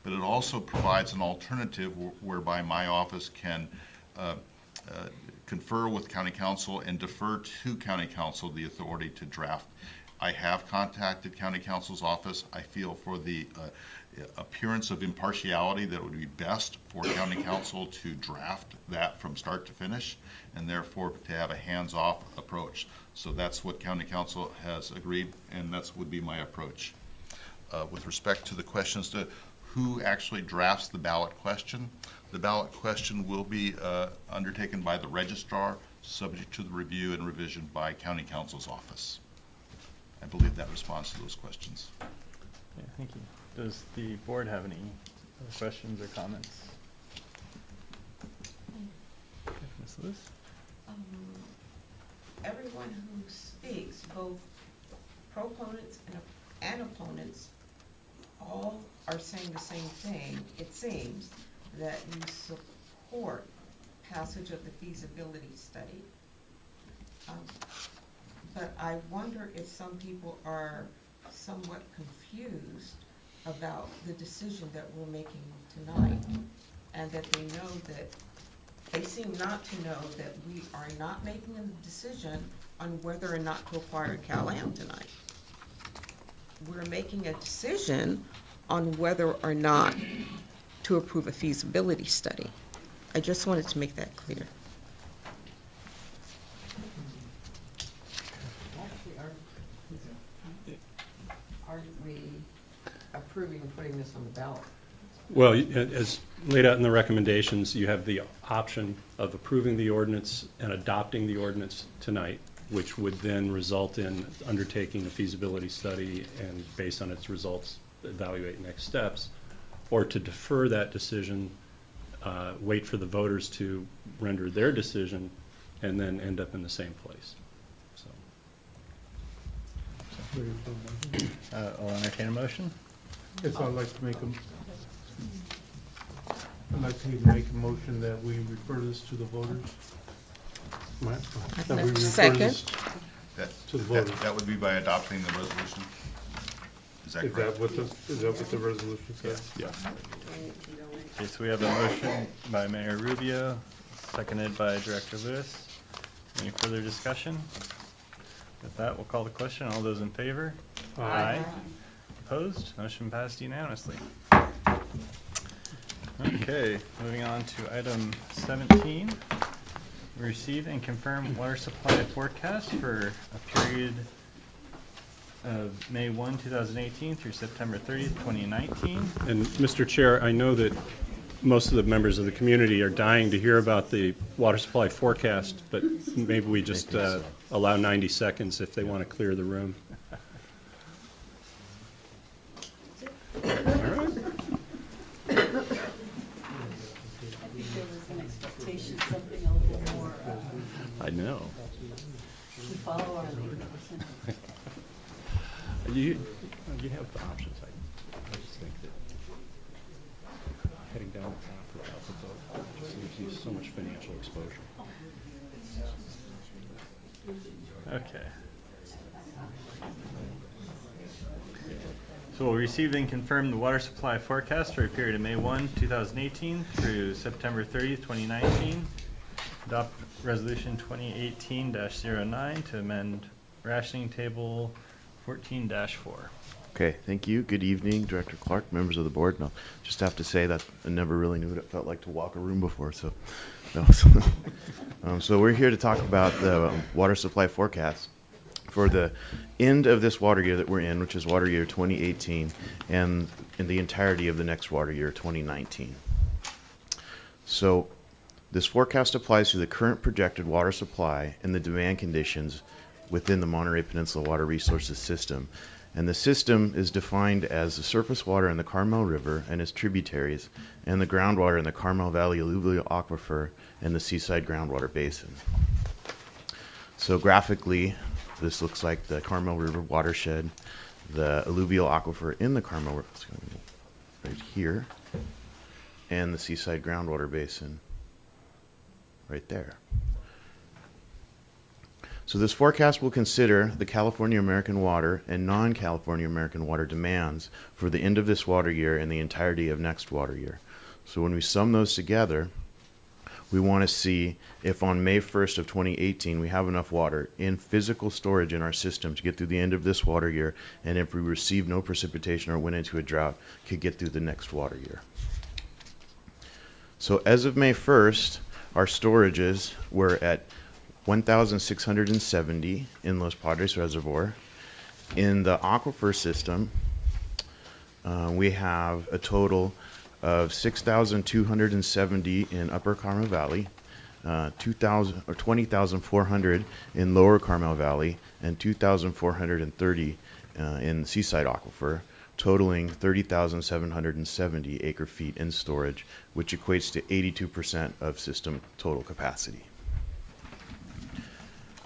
but it also provides an alternative whereby my office can confer with county council and defer to county council the authority to draft. I have contacted county council's office. I feel for the appearance of impartiality that it would be best for county council to draft that from start to finish, and therefore to have a hands-off approach. So that's what county council has agreed, and that would be my approach. With respect to the questions to who actually drafts the ballot question, the ballot question will be undertaken by the registrar, subject to the review and revision by county council's office. I believe that responds to those questions. Yeah, thank you. Does the board have any other questions or comments? Ms. Lewis? Everyone who speaks, both proponents and opponents, all are saying the same thing. It seems that you support passage of the feasibility study. But I wonder if some people are somewhat confused about the decision that we're making tonight, and that they know that, they seem not to know that we are not making a decision on whether or not to acquire Cal-Am tonight. We're making a decision on whether or not to approve a feasibility study. I just wanted to make that clear. Aren't we approving putting this on the ballot? Well, as laid out in the recommendations, you have the option of approving the ordinance and adopting the ordinance tonight, which would then result in undertaking a feasibility study and, based on its results, evaluate next steps, or to defer that decision, wait for the voters to render their decision, and then end up in the same place. I'll entertain a motion. Yes, I'd like to make a motion that we refer this to the voters. That we refer Second. this to the voters. That would be by adopting the resolution. Is that Is correct? that what the resolution says? Yeah. Okay, so we have a motion by Mayor Rubio, seconded by Director Lewis. Any further discussion? With that, we'll call the question. All those in favor? Aye. Opposed? Motion passed unanimously. Okay, moving on to item 17. Receive and confirm water supply forecast for a period of May 1, 2018 through September 30th, 2019. And Mr. Chair, I know that most of the members of the community are dying to hear about the water supply forecast, but maybe we just allow 90 seconds if they want to clear the room. I think there was an expectation, something a little more, I know. to follow our lead. You have the options. I just think that heading down the path without the vote. It just seems to be so much financial exposure. Okay. So we'll receive and confirm the water supply forecast for a period of May 1, 2018 through September 30th, 2019. Adopt Resolution 2018-09 to amend rationing table 14-4. Okay, thank you. Good evening, Director Clark, members of the board. No, just have to say that I never really knew what it felt like to walk a room before. So, no. So we're here to talk about the water supply forecast for the end of this water year that we're in, which is water year 2018, and in the entirety of the next water year, 2019. So this forecast applies to the current projected water supply and the demand conditions within the Monterey Peninsula Water Resources System. And the system is defined as the surface water in the Carmel River and its tributaries, and the groundwater in the Carmel Valley Alluvial Aquifer and the Seaside Groundwater Basin. So graphically, this looks like the Carmel River watershed, the alluvial aquifer in the Carmel River, it's going to be right here, and the Seaside Groundwater Basin right there. So this forecast will consider the California American water and non-California American water demands for the end of this water year and the entirety of next water year. So when we sum those together, we want to see if on May 1st of 2018 we have enough water in physical storage in our system to get through the end of this water year, and if we receive no precipitation or went into a drought, could get through the next water year. So as of May 1st, our storages were at 1,670 in Los Padres Reservoir. In the aquifer system, we have a total of 6,270 in Upper Carmel Valley, 20,400 in Lower Carmel Valley, and 2,430 in Seaside Aquifer, totaling 30,770 acre feet in storage, which equates to 82% of system total capacity.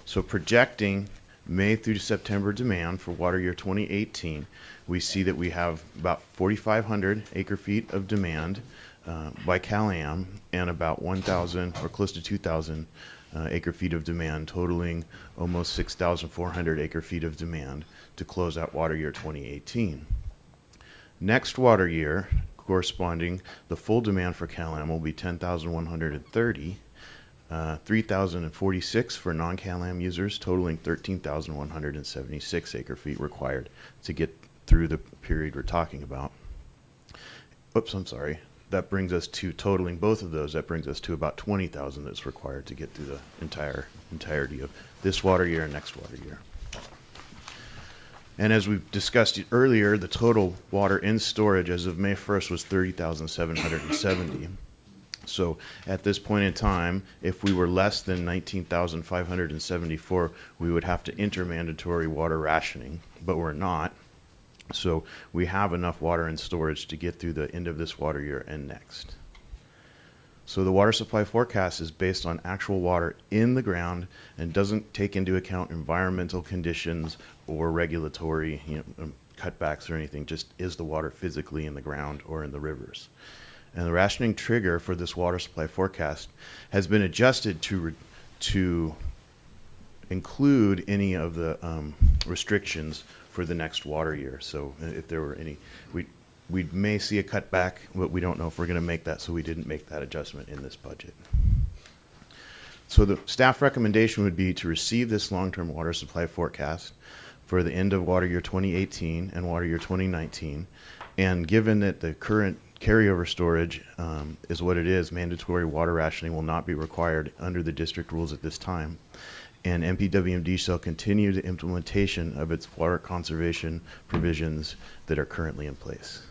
So projecting May through September demand for water year 2018, we see that we have about 4,500 acre feet of demand by CalAm and about 1,000 or close to 2,000 acre feet of demand, totaling almost 6,400 acre feet of demand to close out water year 2018. Next water year, corresponding, the full demand for CalAm will be 10,130. 3,046 for non-CalAm users, totaling 13,176 acre feet required to get through the period we're talking about. Oops, I'm sorry. That brings us to, totaling both of those, that brings us to about 20,000 that's required to get through the entirety of this water year and next water year. And as we've discussed earlier, the total water in storage as of May 1st was 30,770. So at this point in time, if we were less than 19,574, we would have to enter mandatory water rationing, but we're not. So we have enough water in storage to get through the end of this water year and next. So the water supply forecast is based on actual water in the ground and doesn't take into account environmental conditions or regulatory cutbacks or anything, just is the water physically in the ground or in the rivers. And the rationing trigger for this water supply forecast has been adjusted to include any of the restrictions for the next water year. So if there were any, we may see a cutback, but we don't know if we're going to make that, so we didn't make that adjustment in this budget. So the staff recommendation would be to receive this long-term water supply forecast for the end of water year 2018 and water year 2019. And given that the current carryover storage is what it is, mandatory water rationing will not be required under the district rules at this time. And MPWMD shall continue the implementation of its water conservation provisions that are currently in place.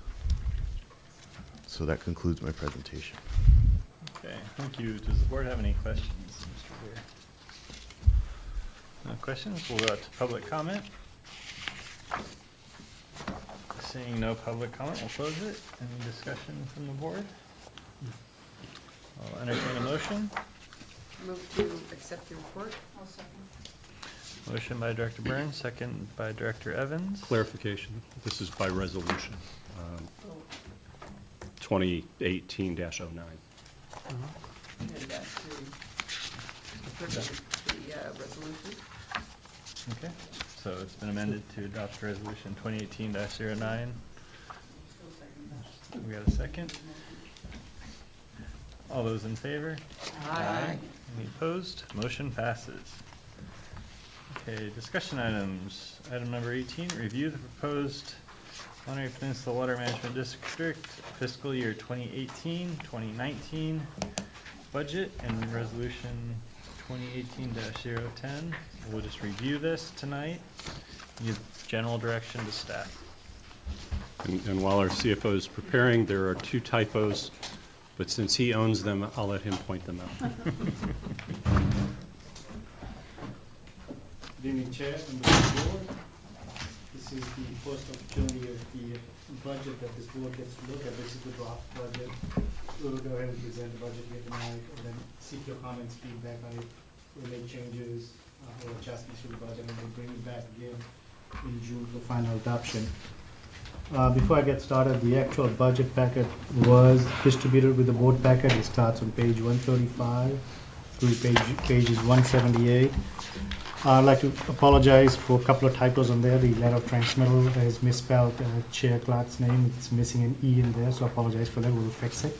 So that concludes my presentation. Okay, thank you. Does the board have any questions, Mr. Weir? No questions? We'll go out to public comment. Seeing no public comment, we'll close it. Any discussion from the board? I'll entertain a motion. Move to accept the report. I'll second. Motion by Director Burns, second by Director Evans. Clarification, this is by resolution. 2018-09. And that's the resolution. Okay, so it's been amended to adopt resolution 2018-09. We got a second? All those in favor? Aye. Any opposed? Motion passes. Okay, discussion items. Item number 18, review the proposed Monterey Peninsula Water Management District fiscal year 2018-2019 budget and resolution 2018-010. We'll just review this tonight, give general direction to staff. And while our CFO is preparing, there are 2 typos, but since he owns them, I'll let him point them out. Good evening, Chair, members of the board. This is the first opportunity of the budget that this board gets to look at. This is the draft budget. We'll go ahead and present the budget here tonight, and then seek your comments, feedback on it. We'll make changes or adjustments to the budget, and we'll bring it back again in June for final adoption. Before I get started, the actual budget packet was distributed with the board packet. It starts on page 135 through pages 178. I'd like to apologize for a couple of typos on there. The letter of transmittal is misspelled Chair Clark's name. It's missing an E in there, so I apologize for that. We'll fix it.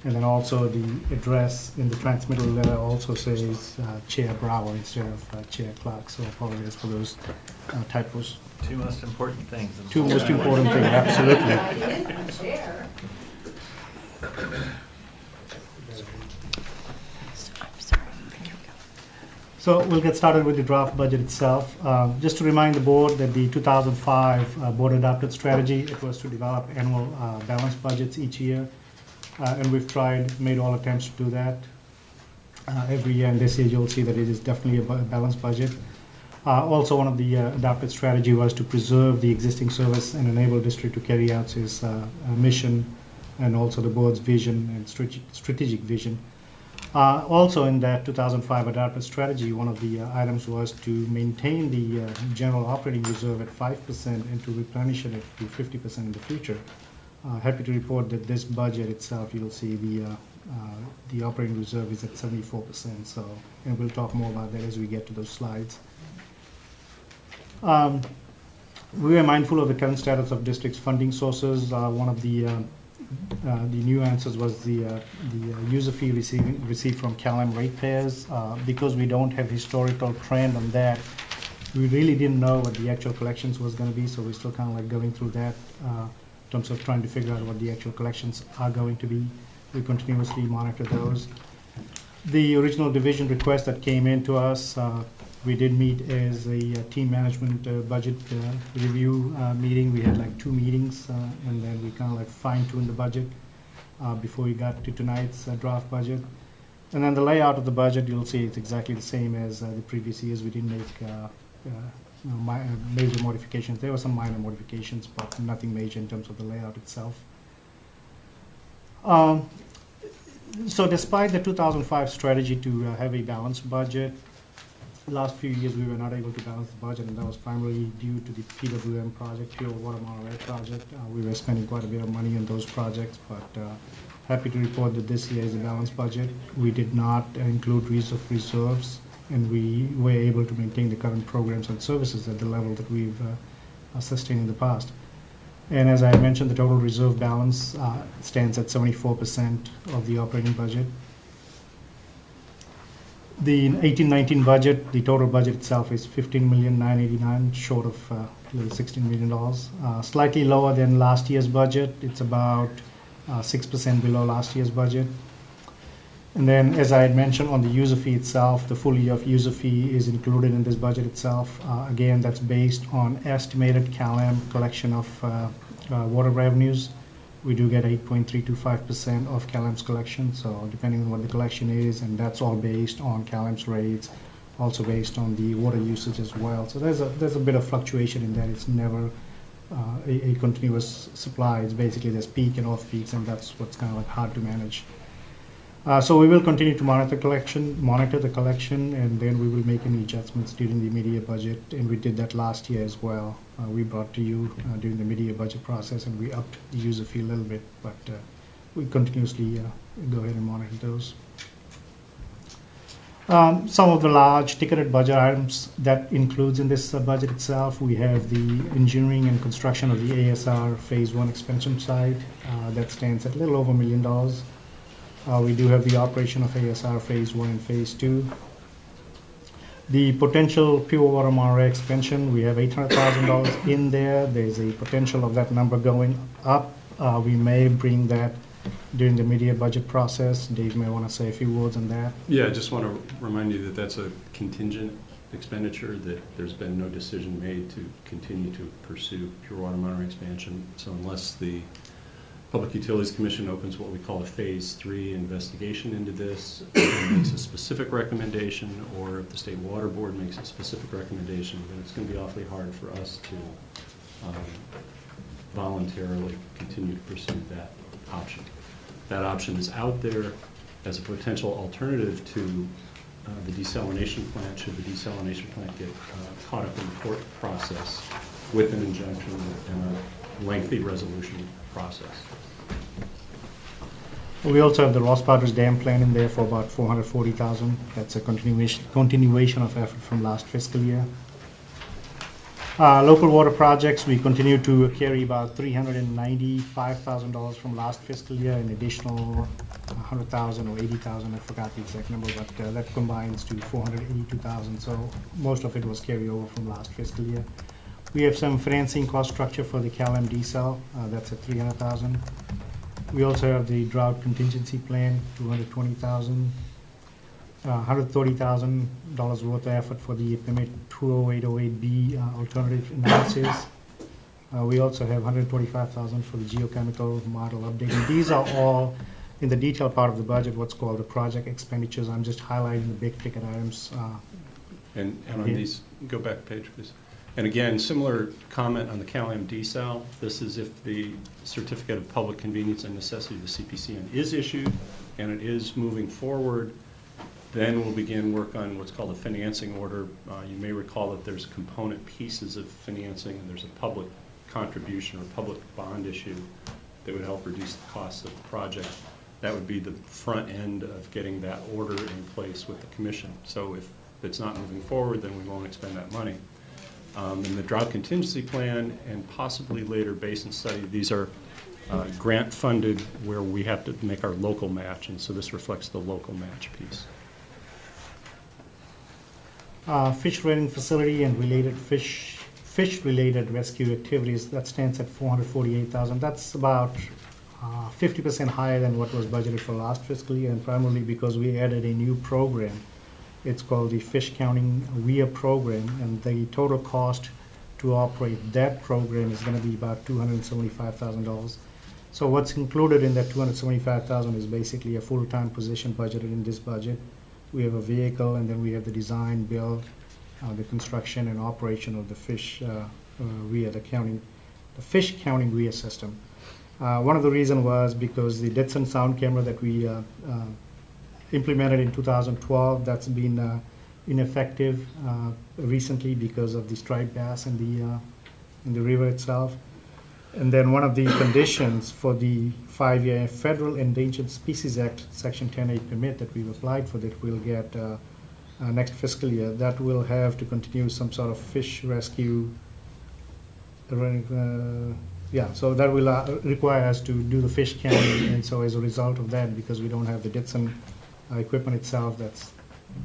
And then also the address in the transmittal letter also says Chair Brower instead of Chair Clark, so I apologize for those typos. 2 most important things. 2 most important things, absolutely. So we'll get started with the draft budget itself. Just to remind the board that the 2005 board adopted strategy, it was to develop annual balanced budgets each year. And we've made all attempts to do that every year. And this year you'll see that it is definitely a balanced budget. Also, one of the adopted strategy was to preserve the existing service and enable district to carry out its mission and also the board's vision and strategic vision. Also in that 2005 adopted strategy, one of the items was to maintain the general operating reserve at 5% and to replenish it to 50% in the future. Happy to report that this budget itself, you'll see the operating reserve is at 74%. So, and we'll talk more about that as we get to those slides. We are mindful of the current status of district's funding sources. One of the new answers was the user fee received from CalAm ratepayers. Because we don't have historical trend on that, we really didn't know what the actual collections was going to be, so we're still kind of like going through that in terms of trying to figure out what the actual collections are going to be. We continuously monitor those. The original division request that came in to us, we did meet as a team management budget review meeting. We had like 2 meetings, and then we kind of like fine-tuned the budget before we got to tonight's draft budget. And then the layout of the budget, you'll see it's exactly the same as the previous years. We didn't make major modifications. There were some minor modifications, but nothing major in terms of the layout itself. So despite the 2005 strategy to have a balanced budget, last few years we were not able to balance the budget, and that was primarily due to the PWM project, Pure Water Monterey project. We were spending quite a bit of money on those projects, but happy to report that this year is a balanced budget. We did not include reserves, and we were able to maintain the current programs and services at the level that we've sustained in the past. And as I mentioned, the total reserve balance stands at 74% of the operating budget. The 18-19 budget, the total budget itself is $15,989,000, short of $16 million. Slightly lower than last year's budget. It's about 6% below last year's budget. And then, as I had mentioned on the user fee itself, the full year of user fee is included in this budget itself. Again, that's based on estimated CalAm collection of water revenues. We do get 8.325% of CalAm's collection, so depending on what the collection is, and that's all based on CalAm's rates, also based on the water usage as well. So there's a bit of fluctuation in that. It's never a continuous supply. It's basically there's peak and off peaks, and that's what's kind of like hard to manage. So we will continue to monitor the collection, and then we will make any adjustments during the mid-year budget, and we did that last year as well. We brought to you during the mid-year budget process, and we upped the user fee a little bit, but we continuously go ahead and monitor those. Some of the large ticketed budget items that includes in this budget itself, we have the engineering and construction of the ASR Phase 1 expansion site. That stands at a little over $1 million. We do have the operation of ASR Phase 1 and Phase 2. The potential pure water Monterey expansion, we have $800,000 in there. There's a potential of that number going up. We may bring that during the mid-year budget process. Dave may want to say a few words on that. Yeah, I just want to remind you that that's a contingent expenditure, that there's been no decision made to continue to pursue pure water Monterey expansion. So unless the Public Utilities Commission opens what we call a Phase 3 investigation into this, and makes a specific recommendation, or if the State Water Board makes a specific recommendation, then it's going to be awfully hard for us to voluntarily continue to pursue that option. That option is out there as a potential alternative to the desalination plant, should the desalination plant get caught up in the court process with an injunction and a lengthy resolution process. We also have the Los Padres Dam plan in there for about $440,000. That's a continuation of effort from last fiscal year. Local water projects, we continue to carry about $395,000 from last fiscal year, an additional $100,000 or $80,000, I forgot the exact number, but that combines to $482,000. So most of it was carryover from last fiscal year. We have some financing cost structure for the CalMD cell, that's at $300,000. We also have the drought contingency plan, $220,000. $130,000 worth of effort for the permit 20808B alternative analysis. We also have $125,000 for the geochemical model updating. These are all in the detailed part of the budget, what's called the project expenditures. I'm just highlighting the big ticket items. And on these, go back a page, please. And again, similar comment on the CalMD cell. This is if the Certificate of Public Convenience and Necessity, the CPCN, is issued and it is moving forward. Then we'll begin work on what's called a financing order. You may recall that there's component pieces of financing, and there's a public contribution or public bond issue that would help reduce the cost of the project. That would be the front end of getting that order in place with the commission. So if it's not moving forward, then we won't expend that money. In the drought contingency plan and possibly later basin study, these are grant funded where we have to make our local match, and so this reflects the local match piece. Fish rearing facility and related fish-related rescue activities, that stands at $448,000. That's about 50% higher than what was budgeted for last fiscal year, and primarily because we added a new program. It's called the Fish Counting WIA program, and the total cost to operate that program is going to be about $275,000. So what's included in that $275,000 is basically a full-time position budgeted in this budget. We have a vehicle, and then we have the design, build, the construction and operation of the fish WIA, the fish counting WIA system. One of the reasons was because the Ditson sound camera that we implemented in 2012, that's been ineffective recently because of the striped bass in the river itself. And then one of the conditions for the 5-year Federal Endangered Species Act Section 10A permit that we've applied for, that we'll get next fiscal year, that will have to continue some sort of fish rescue. So that will require us to do the fish counting, and so as a result of that, because we don't have the Ditson equipment itself that's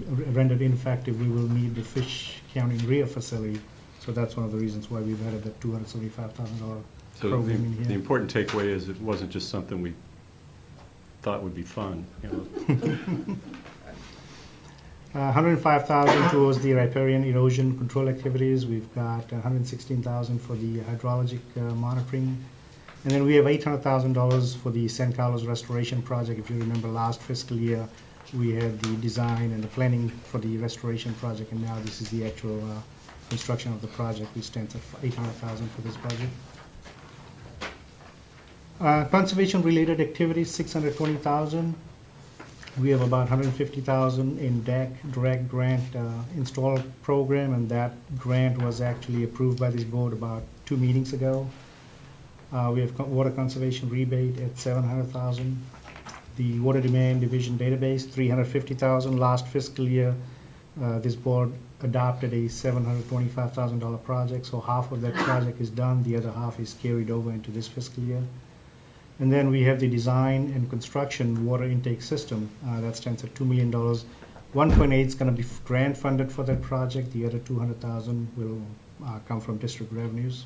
rendered ineffective, we will need the fish counting rear facility. So that's one of the reasons why we've added that $275,000 So program in here. the important takeaway is it wasn't just something we thought would be fun. $105,000 towards the riparian erosion control activities. We've got $116,000 for the hydrologic monitoring. And then we have $800,000 for the San Carlos restoration project. If you remember last fiscal year, we had the design and the planning for the restoration project, and now this is the actual construction of the project, which stands at $800,000 for this budget. Conservation-related activities, $620,000. We have about $150,000 in DAC, direct grant install program, and that grant was actually approved by this board about 2 meetings ago. We have water conservation rebate at $700,000. The water demand division database, $350,000. Last fiscal year, this board adopted a $725,000 project, so half of that project is done, the other half is carried over into this fiscal year. And then we have the design and construction water intake system, that stands at $2 million. 1.8 is going to be grant funded for that project, the other $200,000 will come from district revenues.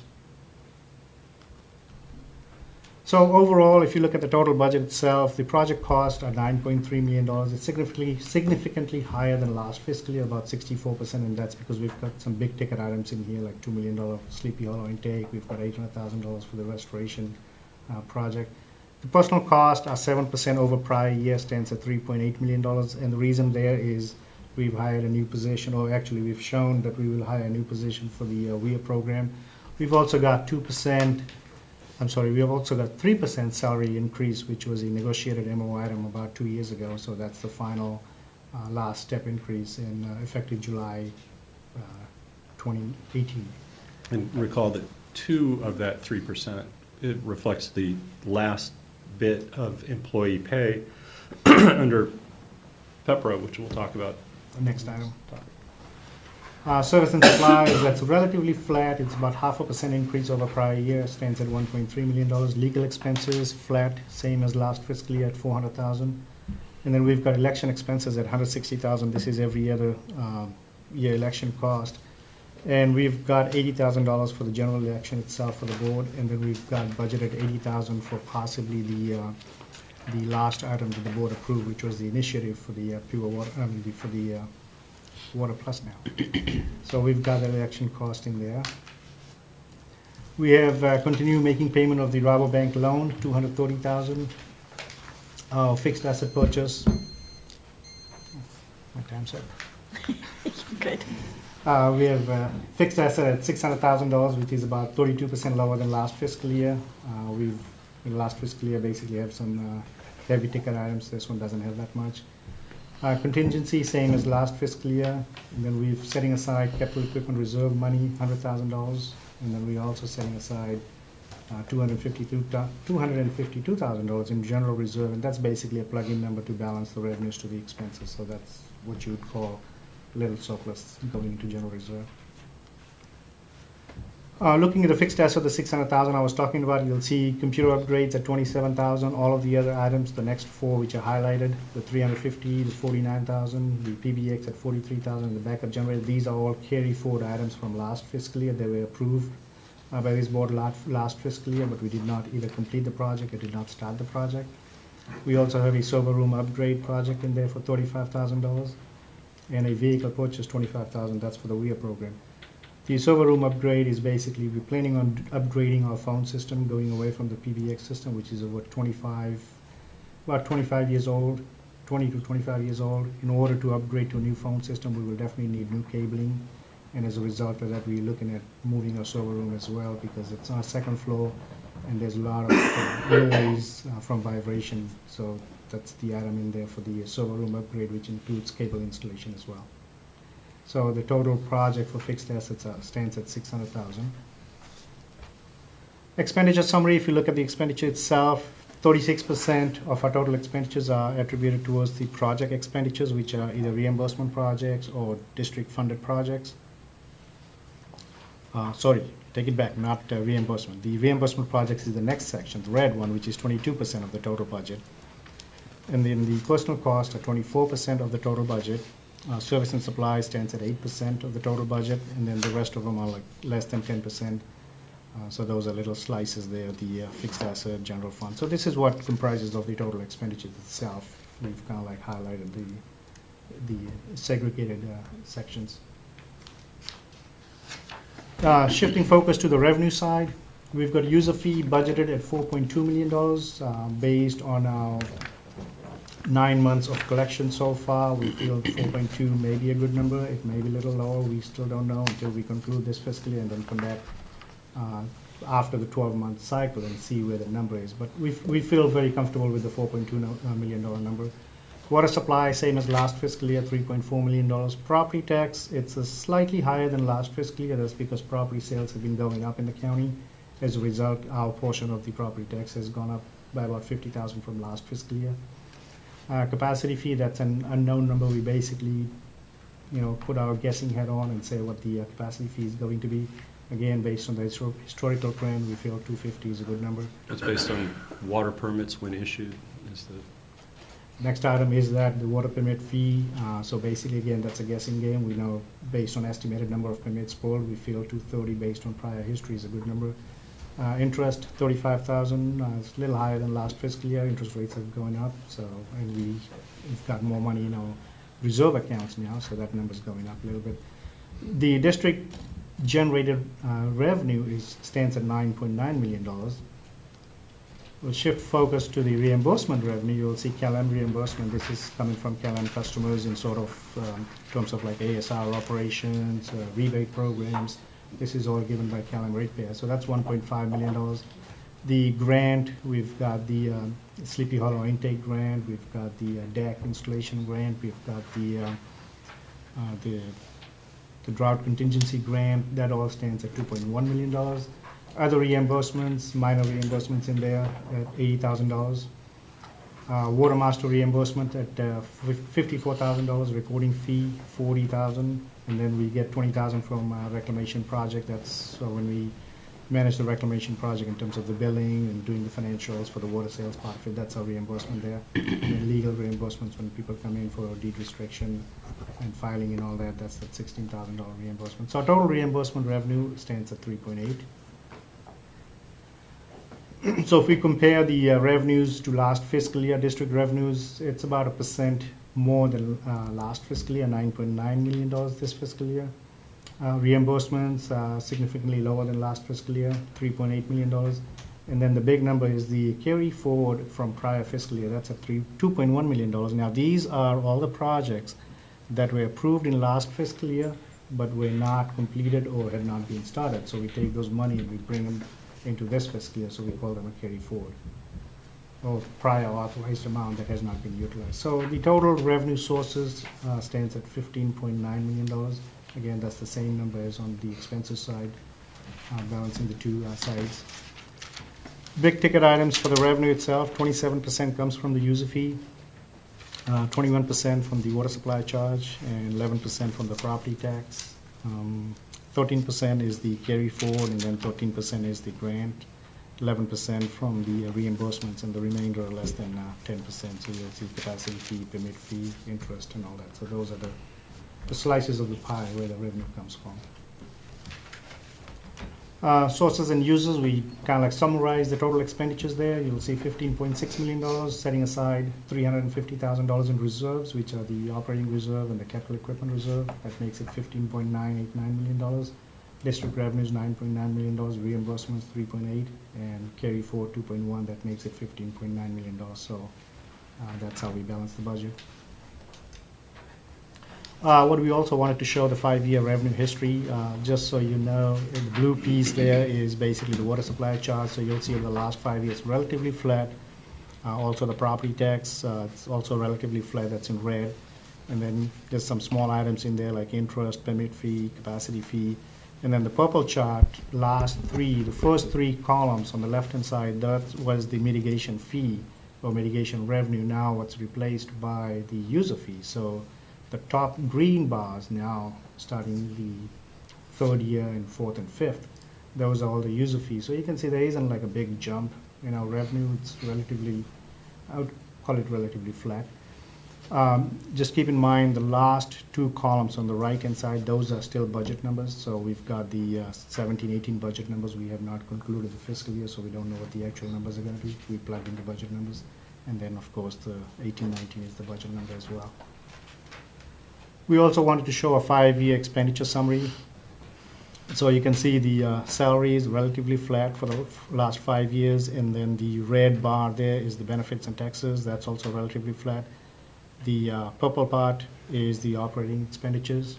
So overall, if you look at the total budget itself, the project costs are $9.3 million. It's significantly higher than last fiscal year, about 64%, and that's because we've got some big ticket items in here, like $2 million Sleepy Hollow intake. We've got $800,000 for the restoration project. The personal costs are 7% over prior year, stands at $3.8 million, and the reason there is we've hired a new position, or actually we've shown that we will hire a new position for the WEA program. We've also got 3% salary increase, which was a negotiated MO item about 2 years ago, so that's the final last step increase in effective July 2018. And recall that 2 of that 3%, it reflects the last bit of employee pay under PEPRA, which we'll talk about. The next item. Service and supplies, that's relatively flat. It's about 0.5% increase over prior year, stands at $1.3 million. Legal expenses, flat, same as last fiscal year at $400,000. And then we've got election expenses at $160,000. This is every other year election cost. And we've got $80,000 for the general election itself for the board. And then we've got budgeted $80,000 for possibly the last item that the board approved, which was the initiative for the pure water, for the Water Plus now. So we've got the election cost in there. We have continued making payment of the Rabobank loan, $230,000. Fixed asset purchase. My time's up. Good. We have fixed asset at $600,000, which is about 32% lower than last fiscal year. In the last fiscal year basically have some heavy ticket items. This one doesn't have that much. Contingency, same as last fiscal year. And then we're setting aside capital equipment reserve money, $100,000. And then we're also setting aside $252,000 in general reserve. And that's basically a plug-in number to balance the revenues to the expenses. So that's what you would call little surplus going into general reserve. Looking at the fixed asset, the $600,000 I was talking about, you'll see computer upgrades at $27,000. All of the other items, the next 4 which are highlighted, the $350,000, the $49,000, the PBX at $43,000, the backup generator. These are all carry forward items from last fiscal year. They were approved by this board last fiscal year, but we did not either complete the project or did not start the project. We also have a server room upgrade project in there for $35,000, and a vehicle purchase $25,000. That's for the WEA program. The server room upgrade is basically we're planning on upgrading our phone system, going away from the PBX system, which is about 25 years old, 20 to 25 years old. In order to upgrade to a new phone system, we will definitely need new cabling. And as a result of that, we're looking at moving our server room as well, because it's on a second floor and there's a lot of noise from vibration. So that's the item in there for the server room upgrade, which includes cable installation as well. So the total project for fixed assets stands at $600,000. Expenditure summary, if you look at the expenditure itself, 36% of our total expenditures are attributed towards the project expenditures, which are either reimbursement projects or district-funded projects. Sorry, take it back, not reimbursement. The reimbursement projects is the next section, the red one, which is 22% of the total budget. And then the personal cost are 24% of the total budget. Service and supplies stands at 8% of the total budget, and then the rest of them are like less than 10%. So those are little slices there, the fixed asset, general fund. So this is what comprises of the total expenditure itself. We've kind of like highlighted the segregated sections. Shifting focus to the revenue side, we've got user fee budgeted at $4.2 million based on our 9 months of collection so far. We feel 4.2 may be a good number. It may be a little lower. We still don't know until we conclude this fiscal year and then come back after the 12-month cycle and see where the number is. But we feel very comfortable with the $4.2 million number. Water supply, same as last fiscal year, $3.4 million. Property tax, it's slightly higher than last fiscal year. That's because property sales have been going up in the county, As a result, our portion of the property tax has gone up by about 50,000 from last fiscal year. Capacity fee, that's an unknown number. We basically, put our guessing hat on and say what the capacity fee is going to be. Again, based on the historical trend, we feel 250 is a good number. That's based on water permits when issued, is the... Next item is that the water permit fee. So basically, again, that's a guessing game. We know based on estimated number of permits pulled, we feel 230 based on prior history is a good number. Interest, 35,000. It's a little higher than last fiscal year. Interest rates are going up, and we've got more money in our reserve accounts now, so that number's going up a little bit. The district generated revenue stands at $9.9 million. We'll shift focus to the reimbursement revenue. You'll see CalM reimbursement. This is coming from CalM customers in sort of terms of like ASR operations, rebate programs. This is all given by CalM ratepayers. So that's $1.5 million. The grant, we've got the Sleepy Hollow intake grant. We've got the DAC installation grant. We've got the drought contingency grant. That all stands at $2.1 million. Other reimbursements, minor reimbursements in there at $80,000. Water master reimbursement at $54,000. Recording fee $40,000, and then we get $20,000 from reclamation project. That's when we manage the reclamation project in terms of the billing and doing the financials for the water sales part of it. That's our reimbursement there. And then legal reimbursements when people come in for deed restriction and filing and all that. That's that $16,000 reimbursement. So our total reimbursement revenue stands at 3.8. So if we compare the revenues to last fiscal year, district revenues, it's about 1% more than last fiscal year, $9.9 million this fiscal year. Reimbursements are significantly lower than last fiscal year, $3.8 million. And then the big number is the carry forward from prior fiscal year. That's at $2.1 million. Now these are all the projects that were approved in last fiscal year, but were not completed or had not been started. So we take those money and we bring them into this fiscal year, so we call them a carry forward, or prior authorized amount that has not been utilized. So the total revenue sources stands at $15.9 million. Again, that's the same number as on the expenses side, balancing the two sides. Big ticket items for the revenue itself, 27% comes from the user fee, 21% from the water supply charge, and 11% from the property tax. 13% is the carry forward, and then 13% is the grant, 11% from the reimbursements, and the remainder are less than 10%. So you'll see capacity fee, permit fee, interest, and all that. So those are the slices of the pie where the revenue comes from. Sources and uses, we kind of like summarize the total expenditures there. You'll see $15.6 million, setting aside $350,000 in reserves, which are the operating reserve and the capital equipment reserve. That makes it $15.989 million. District revenues $9.9 million, reimbursements $3.8, and carry forward $2.1. That makes it $15.9 million. So that's how we balance the budget. What we also wanted to show the 5-year revenue history, just so you know, the blue piece there is basically the water supply charge. So you'll see in the last 5 years relatively flat. Also the property tax, it's also relatively flat, that's in red. And then there's some small items in there like interest, permit fee, capacity fee. And then the purple chart, the first three columns on the left-hand side, that was the mitigation fee or mitigation revenue. Now what's replaced by the user fee. So the top green bars now, starting the third year and fourth and fifth, those are all the user fees. So you can see there isn't like a big jump in our revenue. It's relatively, I would call it relatively flat. Just keep in mind the last two columns on the right-hand side, those are still budget numbers. So we've got the 17-18 budget numbers. We have not concluded the fiscal year, so we don't know what the actual numbers are going to be. We plugged in the budget numbers. And then, of course, the 18-19 is the budget number as well. We also wanted to show a 5-year expenditure summary. So you can see the salary is relatively flat for the last 5 years, and then the red bar there is the benefits and taxes. That's also relatively flat. The purple part is the operating expenditures,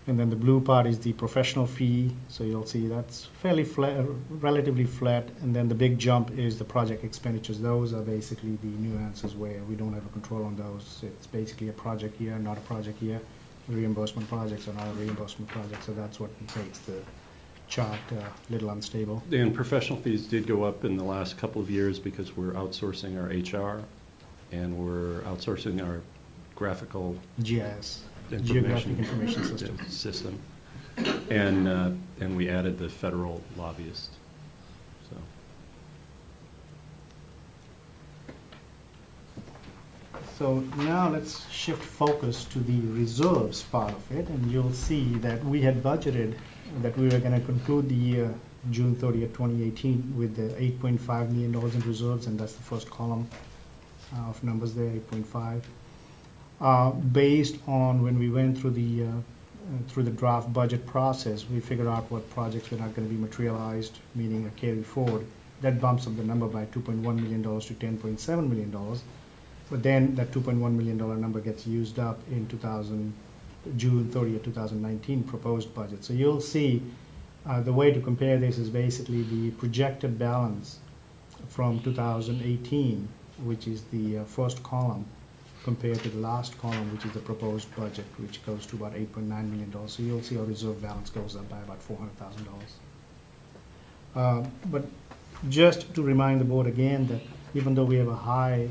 and then the blue part is the professional fee. So you'll see that's fairly flat, relatively flat, and then the big jump is the project expenditures. Those are basically the nuances where we don't have a control on those. It's basically a project year, not a project year. Reimbursement projects are not a reimbursement project, so that's what makes the chart a little unstable. And professional fees did go up in the last couple of years because we're outsourcing our HR and we're outsourcing our graphical GIS, Geographic Information System. And we added the federal lobbyist, so. So now let's shift focus to the reserves part of it, and you'll see that we had budgeted that we were going to conclude the year June 30th, 2018 with the $8.5 million in reserves, and that's the first column of numbers there, 8.5. Based on when we went through the draft budget process, we figured out what projects were not going to be materialized, meaning a carry forward. That bumps up the number by $2.1 million to $10.7 million. But then that $2.1 million number gets used up in June 30th, 2019 proposed budget. So you'll see the way to compare this is basically the projected balance from 2018, which is the first column, compared to the last column, which is the proposed budget, which goes to about $8.9 million. So you'll see our reserve balance goes up by about $400,000. But just to remind the board again that even though we have a high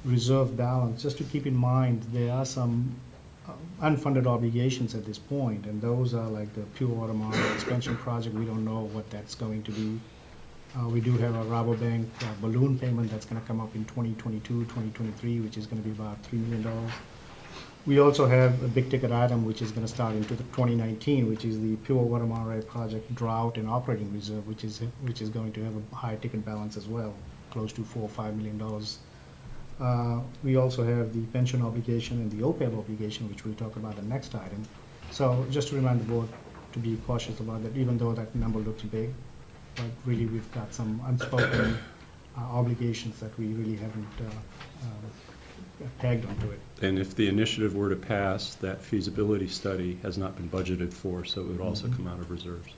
reserve balance, just to keep in mind there are some unfunded obligations at this point, and those are like the Pure Water Monterey expansion project. We don't know what that's going to be. We do have a Rabobank balloon payment that's going to come up in 2022, 2023, which is going to be about $3 million. We also have a big ticket item which is going to start into 2019, which is the Pure Water Monterey project drought and operating reserve, which is going to have a high ticket balance as well, close to $4 or $5 million. We also have the pension obligation and the OPEB obligation, which we'll talk about the next item. So just to remind the board to be cautious about that, even though that number looks big, but really we've got some unspoken obligations that we really haven't tagged onto it. And if the initiative were to pass, that feasibility study has not been budgeted for, so it would also come out of reserves.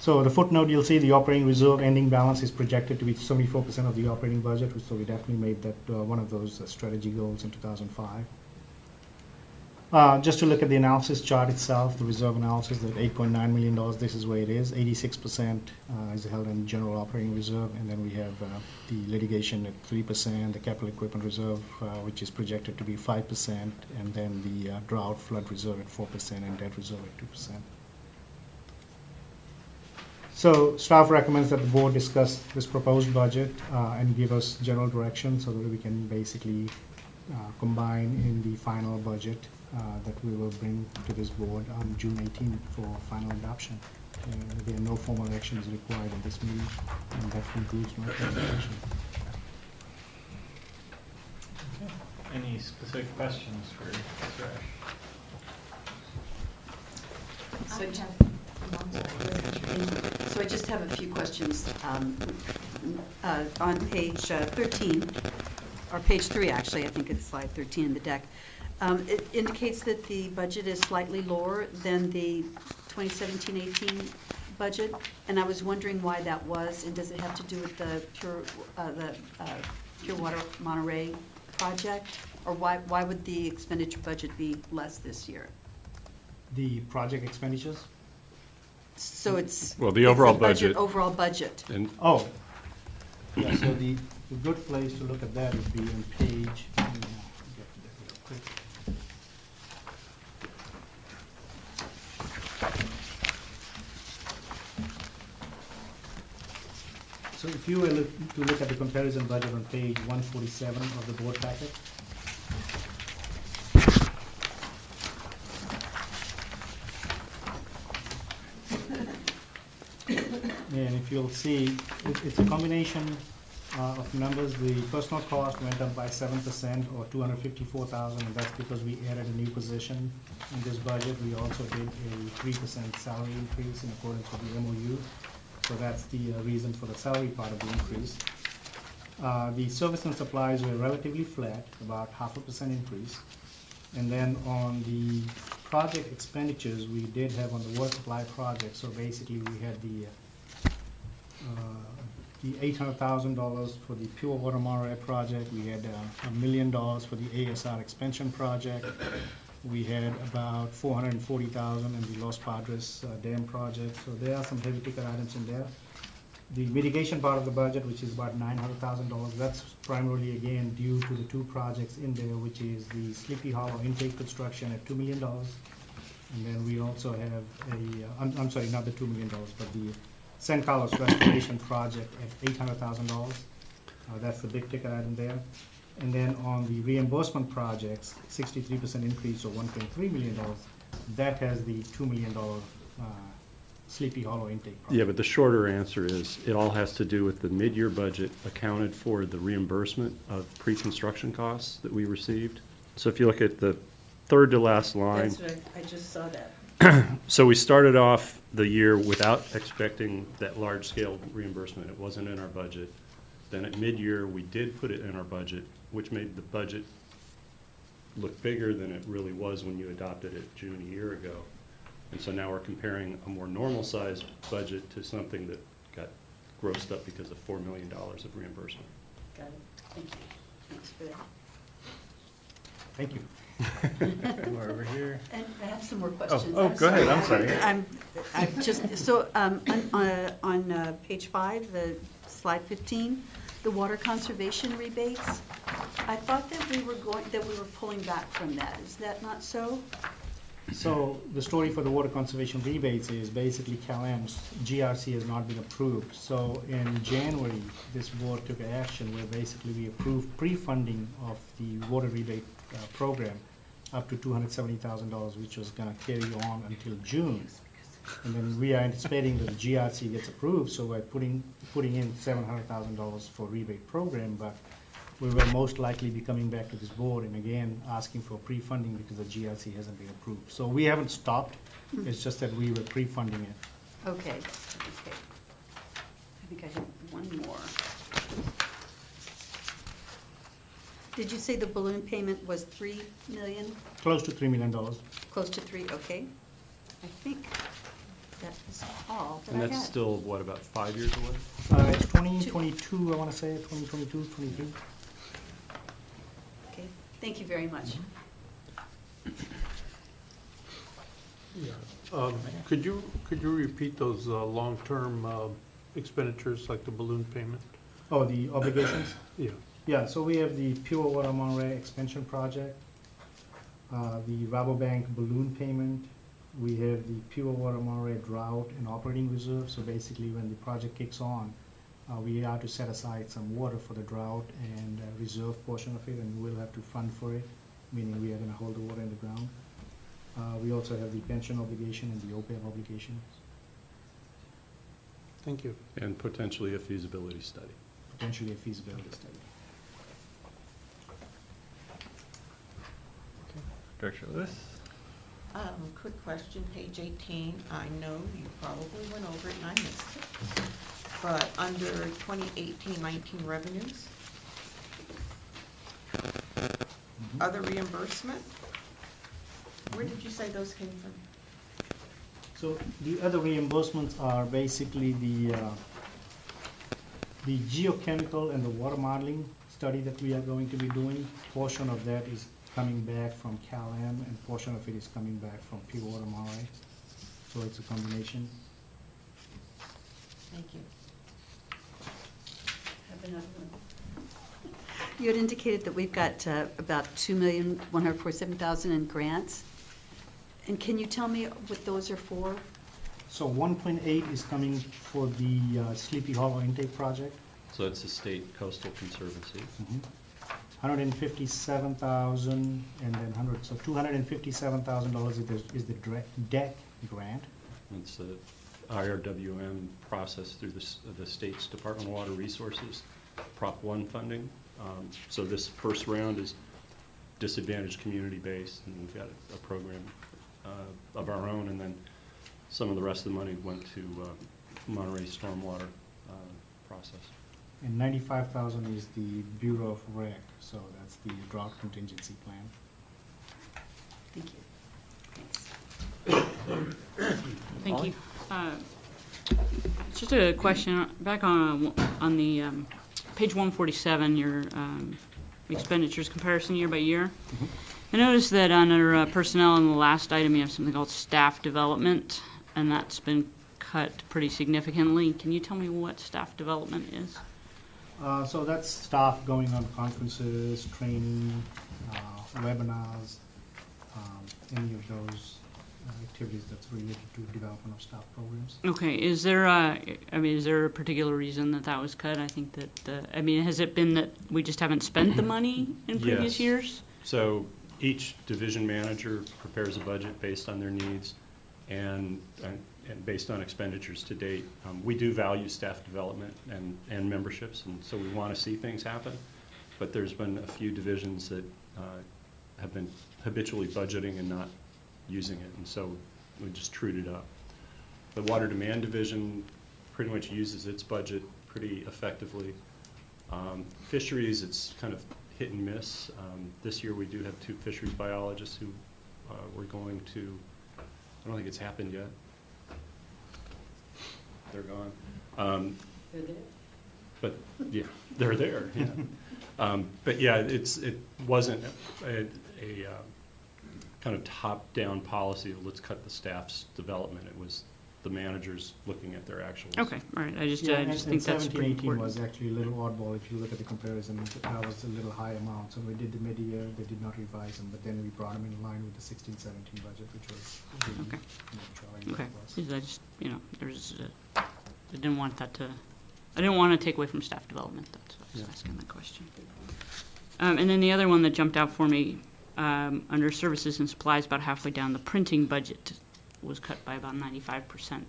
So the footnote, you'll see the operating reserve ending balance is projected to be 74% of the operating budget, so we definitely made that one of those strategy goals in 2005. Just to look at the analysis chart itself, the reserve analysis, the $8.9 million, this is where it is. 86% is held in general operating reserve, and then we have the litigation at 3%, the capital equipment reserve, which is projected to be 5%, and then the drought flood reserve at 4%, and debt reserve at 2%. So staff recommends that the board discuss this proposed budget and give us general direction so that we can basically combine in the final budget that we will bring to this board on June 18th for final adoption. There are no formal actions required at this meeting, and that concludes my presentation. Okay. Any specific questions for Mr. Ash? So I just have a few questions. On page 13, or page 3 actually, I think it's slide 13 in the deck, it indicates that the budget is slightly lower than the 2017-18 budget, and I was wondering why that was, and does it have to do with the Pure Water Monterey project, or why would the expenditure budget be less this year? The project expenditures? So it's well, the overall budget. Overall budget. And oh, yeah. So the good place to look at that would be on page. So if you were to look at the comparison budget on page 147 of the board packet. And if you'll see, it's a combination of numbers. The personal cost went up by 7%, or $254,000, and that's because we added a new position in this budget. We also did a 3% salary increase in accordance with the MOU. So that's the reason for the salary part of the increase. The service and supplies were relatively flat, about 0.5% increase. And then on the project expenditures, we did have on the water supply project, so basically we had the $800,000 for the Pure Water Monterey project. We had $1 million for the ASR expansion project. We had about $440,000 in the Los Padres Dam project, so there are some heavy ticket items in there. The mitigation part of the budget, which is about $900,000, that's primarily again due to the two projects in there, which is the Sleepy Hollow intake construction at $2 million. And then we also have I'm sorry, not the $2 million, but the San Carlos restoration project at $800,000. That's the big ticket item there. And then on the reimbursement projects, 63% increase or $1.3 million, that has the $2 million Sleepy Hollow intake project. Yeah, but the shorter answer is, it all has to do with the mid-year budget accounted for the reimbursement of pre-construction costs that we received. So if you look at the third to last line. That's right, I just saw that. So we started off the year without expecting that large-scale reimbursement. It wasn't in our budget. Then at mid-year, we did put it in our budget, which made the budget look bigger than it really was when you adopted it June a year ago. And so now we're comparing a more normal-sized budget to something that got grossed up because of $4 million of reimbursement. Got it, thank you. Thanks for that. Thank you. We're over here. And I have some more questions. Oh, go ahead, I'm sorry. I'm just, so, on page 5, the slide 15, the water conservation rebates, I thought that we were pulling back from that. Is that not so? So the story for the water conservation rebates is basically CalAm's GRC has not been approved. So in January, this board took action where basically we approved pre-funding of the water rebate program up to $270,000, which was going to carry on until June. And then we are anticipating that the GRC gets approved, so we're putting in $700,000 for rebate program, but we will most likely be coming back to this board and again asking for pre-funding because the GRC hasn't been approved. So we haven't stopped, it's just that we were pre-funding it. Okay, okay. I think I have one more. Did you say the balloon payment was $3 million? Close to $3 million. Close to 3, okay. I think that is all that I And had. that's still, what, about 5 years away? It's 2022, I want to say, 2022, 23. Okay, thank you very much. Could you repeat those long-term expenditures, like the balloon payment? Oh, the obligations? Yeah. Yeah, so we have the Pure Water Monterey expansion project, the Rabobank balloon payment. We have the Pure Water Monterey drought and operating reserve. So basically, when the project kicks on, we are to set aside some water for the drought and reserve portion of it, and we'll have to fund for it, meaning we are going to hold the water in the ground. We also have the pension obligation and the OPEB obligation. Thank you. And potentially a feasibility study. Potentially a feasibility study. Director Lewis? Quick question, page 18. I know you probably went over it and I missed it. But under 2018-19 revenues, other reimbursement, where did you say those came from? So the other reimbursements are basically the geochemical and the water modeling study that we are going to be doing. Portion of that is coming back from CalAm and portion of it is coming back from Pure Water Monterey. So it's a combination. Thank you. Have another one. You had indicated that we've got about $2,147,000 in grants. And can you tell me what those are for? So 1.8 is coming for the Sleepy Hollow intake project. So it's the State Coastal Conservancy. 157,000 and then 100, so $257,000 is the DEC grant. It's the IRWM process through the state's Department of Water Resources, Prop 1 funding. So this first round is disadvantaged community-based, and we've got a program of our own, and then some of the rest of the money went to Monterey stormwater process. And 95,000 is the Bureau of Rec, so that's the drought contingency plan. Thank you. Thank you. Just a question, back on the page 147, your expenditures comparison year by year. I noticed that under personnel in the last item, you have something called staff development, and that's been cut pretty significantly. Can you tell me what staff development is? So that's staff going on conferences, training, webinars, any of those activities that's related to development of staff programs. Okay, is there a particular reason that that was cut? I think that, has it been that we just haven't spent the money in previous Yes. years? So each division manager prepares a budget based on their needs and based on expenditures to date. We do value staff development and memberships, and so we want to see things happen. But there's been a few divisions that have been habitually budgeting and not using it, and so we just trued it up. The water demand division pretty much uses its budget pretty effectively. Fisheries, it's kind of hit and miss. This year we do have 2 fisheries biologists who we're going to, I don't think it's happened yet. They're gone. They're there? But, yeah, they're there, yeah. But yeah, it wasn't a kind of top-down policy of let's cut the staff's development. It was the managers looking at their actuals. Okay, all right, I just think that's pretty 17-18 important. was actually a little oddball if you look at the comparison. That was a little high amount. So we did the mid-year, they did not revise them, but then we brought them in line with the 16-17 budget, which was really, Okay. showing Okay, what it was. I just, I didn't want I didn't want to take away from staff development, that's why I was asking that question. And then the other one that jumped out for me, under services and supplies, about halfway down, the printing budget was cut by about 95%.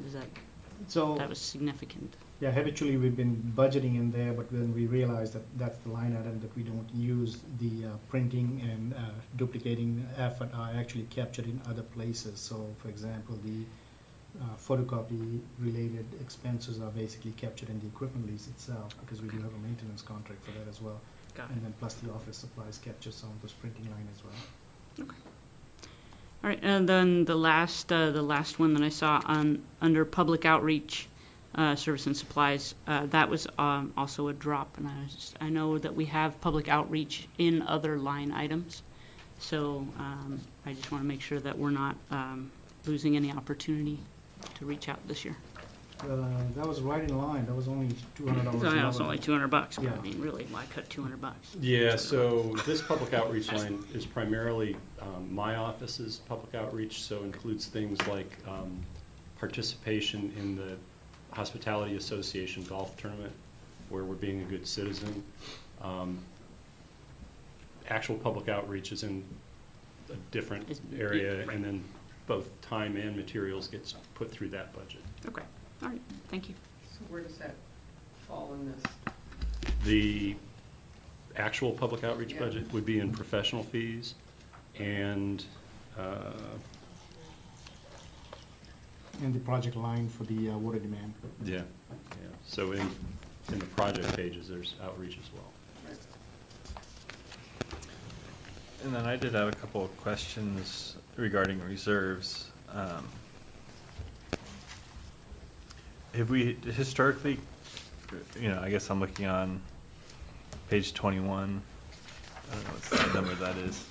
Is that was significant? Yeah, habitually we've been budgeting in there, but then we realized that that's the line item that we don't use. The printing and duplicating effort are actually captured in other places. So, for example, the photocopy related expenses are basically captured in the equipment lease itself, because we do have a maintenance contract for that as well. Got it. And then plus the office supplies capture some of those printing line as well. Okay. All right, and then the last one that I saw under public outreach, service and supplies, that was also a drop, and I know that we have public outreach in other line items, so I just want to make sure that we're not losing any opportunity to reach out this year. That was right in line. That was only $200. So yeah, it's only $200, but Yeah. I mean, really, why cut $200? Yeah, so this public outreach line is primarily my office's public outreach, so includes things like participation in the Hospitality Association golf tournament, where we're being a good citizen. Actual public outreach is in a different area, and then both time and materials gets put through that budget. Okay, all right, thank you. So where does that fall in this? The actual public outreach Yeah. budget would be in professional fees and And the project line for the water demand. yeah. So in the project pages, there's outreach as well. And then I did have a couple of questions regarding reserves. Have we historically, I guess I'm looking on page 21. I don't know what the number that is.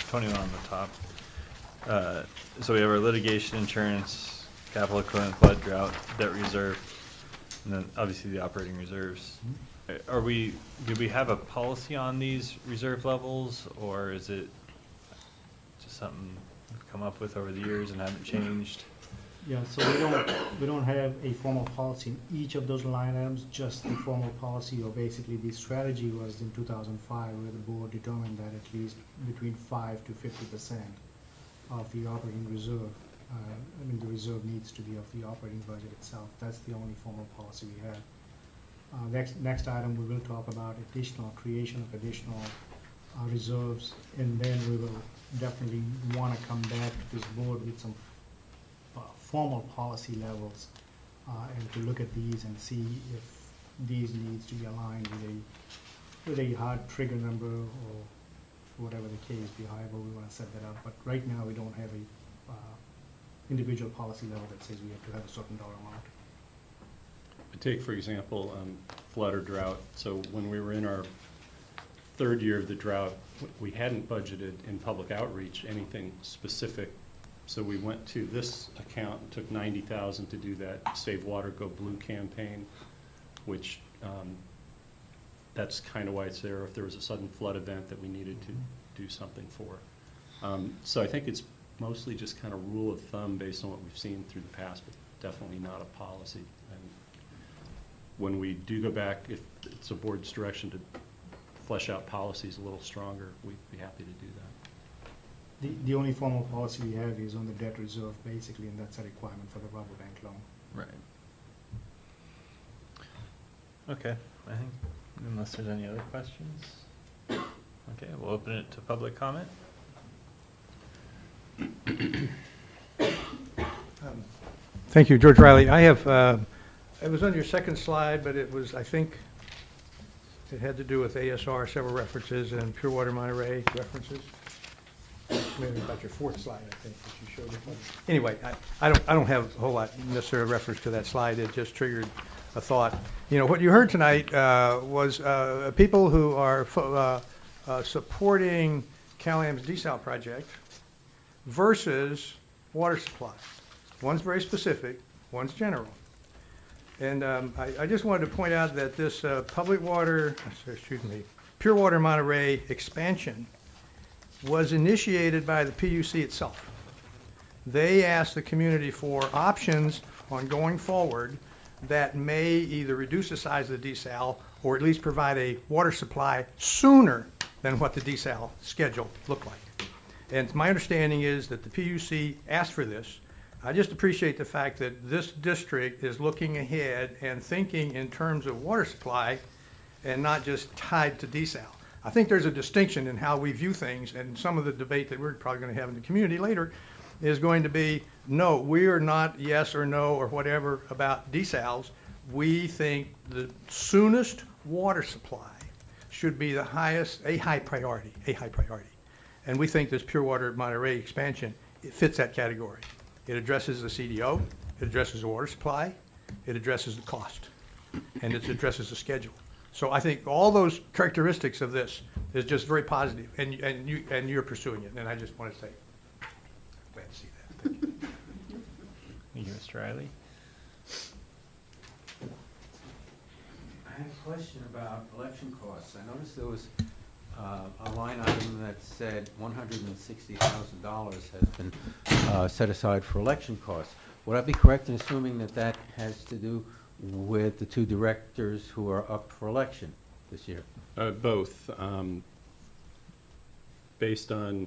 21 on the top. So we have our litigation insurance, capital equipment, flood, drought, debt reserve, and then obviously the operating reserves. Do we have a policy on these reserve levels, or is it just something we've come up with over the years and haven't changed? Yeah, so we don't have a formal policy in each of those line items, just the formal policy, or basically the strategy was in 2005, where the board determined that at least between 5 to 50% of the operating reserve, the reserve needs to be of the operating budget itself. That's the only formal policy we have. Next item, we will talk about creation of additional reserves, and then we will definitely want to come back to this board with some formal policy levels, and to look at these and see if these needs to be aligned with a hard trigger number, or whatever the case be, however we want to set that up. But right now, we don't have a individual policy level that says we have to have a certain dollar amount. Take, for example, flood or drought. So when we were in our third year of the drought, we hadn't budgeted in public outreach anything specific. So we went to this account and took $90,000 to do that Save Water, Go Blue campaign, which that's kind of why it's there if there was a sudden flood event that we needed to do something for. So I think it's mostly just kind of rule of thumb based on what we've seen through the past, but definitely not a policy. And when we do go back, if it's a board's direction to flesh out policies a little stronger, we'd be happy to do that. The only formal policy we have is on the debt reserve, basically, and that's a requirement for the rubber bank loan. Right. Okay, I think, unless there's any other questions. Okay, we'll open it to public comment. Thank you, George Riley. I have, it was on your second slide, but it was, I think, it had to do with ASR, several references, and Pure Water Monterey references. Maybe about your fourth slide, I think, that you showed. Anyway, I don't have a whole lot necessarily reference to that slide. It just triggered a thought. You know, what you heard tonight was people who are supporting CalAM's desal project versus water supply. One's very specific, one's general. And I just wanted to point out that this Pure Water Monterey expansion was initiated by the PUC itself. They asked the community for options on going forward that may either reduce the size of the desal or at least provide a water supply sooner than what the desal schedule looked like. And my understanding is that the PUC asked for this. I just appreciate the fact that this district is looking ahead and thinking in terms of water supply and not just tied to desal. I think there's a distinction in how we view things, and some of the debate that we're probably going to have in the community later is going to be, no, we are not yes or no or whatever about desals. We think the soonest water supply should be the highest, a high priority. And we think this Pure Water Monterey expansion, it fits that category. It addresses the CDO, it addresses the water supply, it addresses the cost, and it addresses the schedule. So I think all those characteristics of this is just very positive, and you're pursuing it. And I just want to say, glad to see that. Thank you. Thank you, Mr. Riley. I had a question about election costs. I noticed there was a line item that said $160,000 has been set aside for election costs. Would I be correct in assuming that that has to do with the two directors who are up for election this year? Both. Based on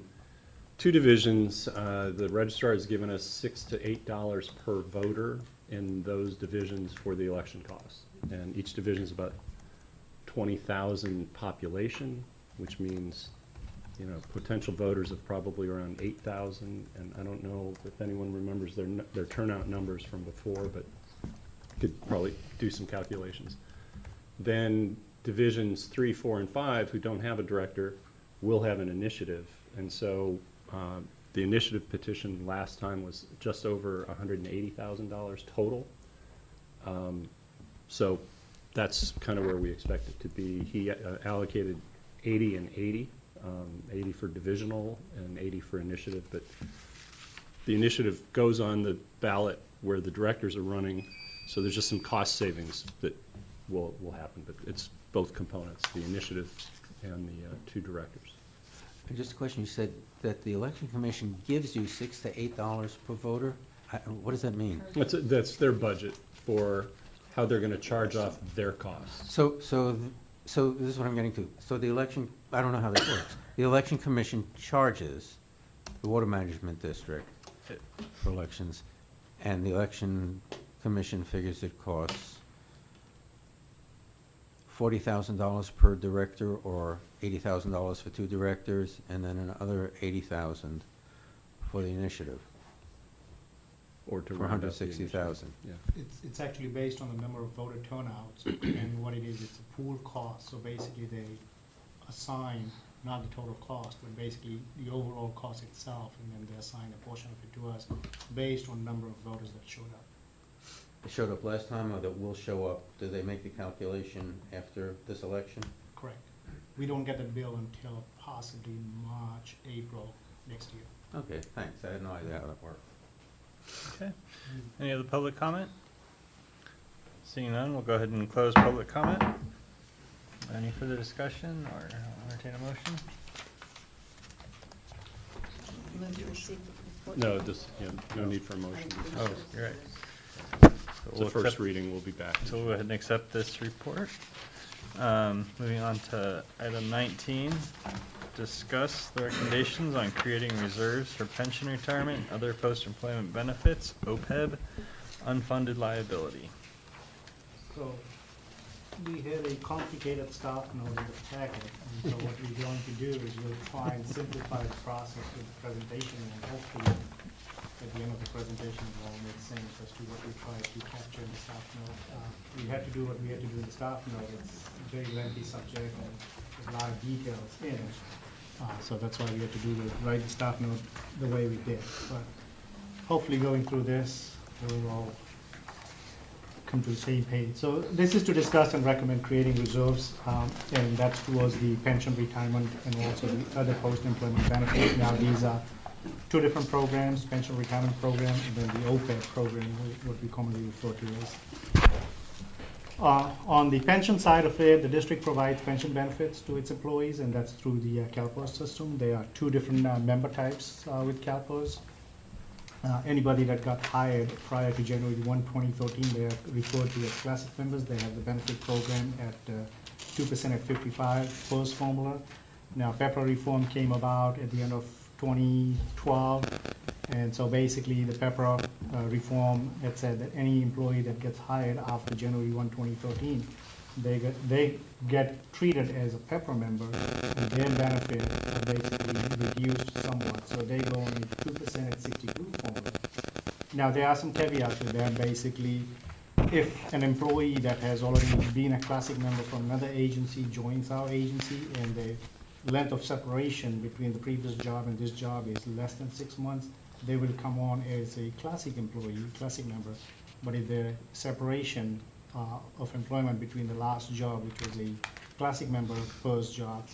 two divisions, the registrar has given us $6 to $8 per voter in those divisions for the election costs. And each division is about 20,000 population, which means, you know, potential voters of probably around 8,000. And I don't know if anyone remembers their turnout numbers from before, but could probably do some calculations. Then divisions 3, 4, and 5, who don't have a director, will have an initiative. And so the initiative petition last time was just over $180,000 total. So that's kind of where we expect it to be. He allocated 80 and 80, 80 for divisional and 80 for initiative. But the initiative goes on the ballot where the directors are running. So there's just some cost savings that will happen, but it's both components, the initiative and the two directors. And just a question, you said that the election commission gives you $6 to $8 per voter. What does that mean? That's their budget for how they're going to charge off their costs. So this is what I'm getting to. So the election, I don't know how that works. The election commission charges the water management district for elections, and the election commission figures it costs $40,000 per director, or $80,000 for two directors, and then another $80,000 for the initiative. Or to for $160,000. Yeah. It's actually based on the number of voter turnouts, and what it is, it's a pool cost. So basically, they assign not the total cost, but basically the overall cost itself, and then they assign a portion of it to us based on number of voters that showed up. They showed up last time, or that will show up? Do they make the calculation after this election? Correct. we don't get the bill until possibly March, April next year. Okay, thanks. I had no idea how that worked. Okay. Any other public comment? Seeing none, we'll go ahead and close public comment. Any further discussion or entertain a motion? Move to receive the report. No, just, no need for a motion. Oh, you're right. It's a first reading, we'll be back. So we'll go ahead and accept this report. Moving on to item 19, discuss the recommendations on creating reserves for pension retirement and other post-employment benefits, OPEB, unfunded liability. So we have a complicated staff note in the packet, and so what we're going to do is we'll try and simplify the process with the presentation, and hopefully at the end of the presentation it all makes sense as to what we try to capture in the staff note. We had to do what we had to do in the staff note. It's a very lengthy subject and there's a lot of details in it. So that's why we had to write the staff note the way we did. But hopefully going through this, we'll all come to the same page. So this is to discuss and recommend creating reserves, and that's towards the pension retirement and also the other post-employment benefits. Now these are two different programs, pension retirement program and then the OPEB program, what we commonly refer to as. On the pension side of it, the district provides pension benefits to its employees, and that's through the CalPERS system. There are two different member types with CalPERS. Anybody that got hired prior to January 1, 2013, they are referred to as classic members. They have the benefit program at 2% at 55 PERS formula. Now, PEPRA reform came about at the end of 2012, and so basically the PEPRA reform had said that any employee that gets hired after January 1, 2013, they get treated as a PEPRA member, and their benefits are basically reduced somewhat, so they go only 2% at 62 formula. Now there are some caveats with that. Basically, if an employee that has already been a classic member from another agency joins our agency and the length of separation between the previous job and this job is less than 6 months, they will come on as a classic employee, classic member. But if the separation of employment between the last job, which was a classic member first job,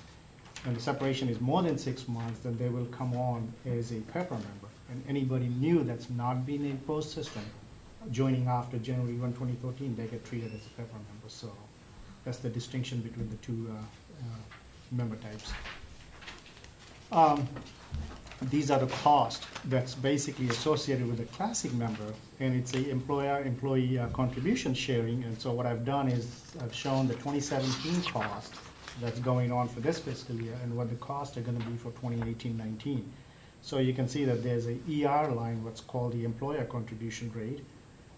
and the separation is more than 6 months, then they will come on as a PEPRA member. And anybody new that's not been in post system, joining after January 1, 2013, they get treated as a PEPRA member. So that's the distinction between the two member types. These are the costs that's basically associated with a classic member, and it's a employer-employee contribution sharing. And so what I've done is I've shown the 2017 cost that's going on for this fiscal year and what the costs are going to be for 2018-19. So you can see that there's a ER line, what's called the employer contribution rate.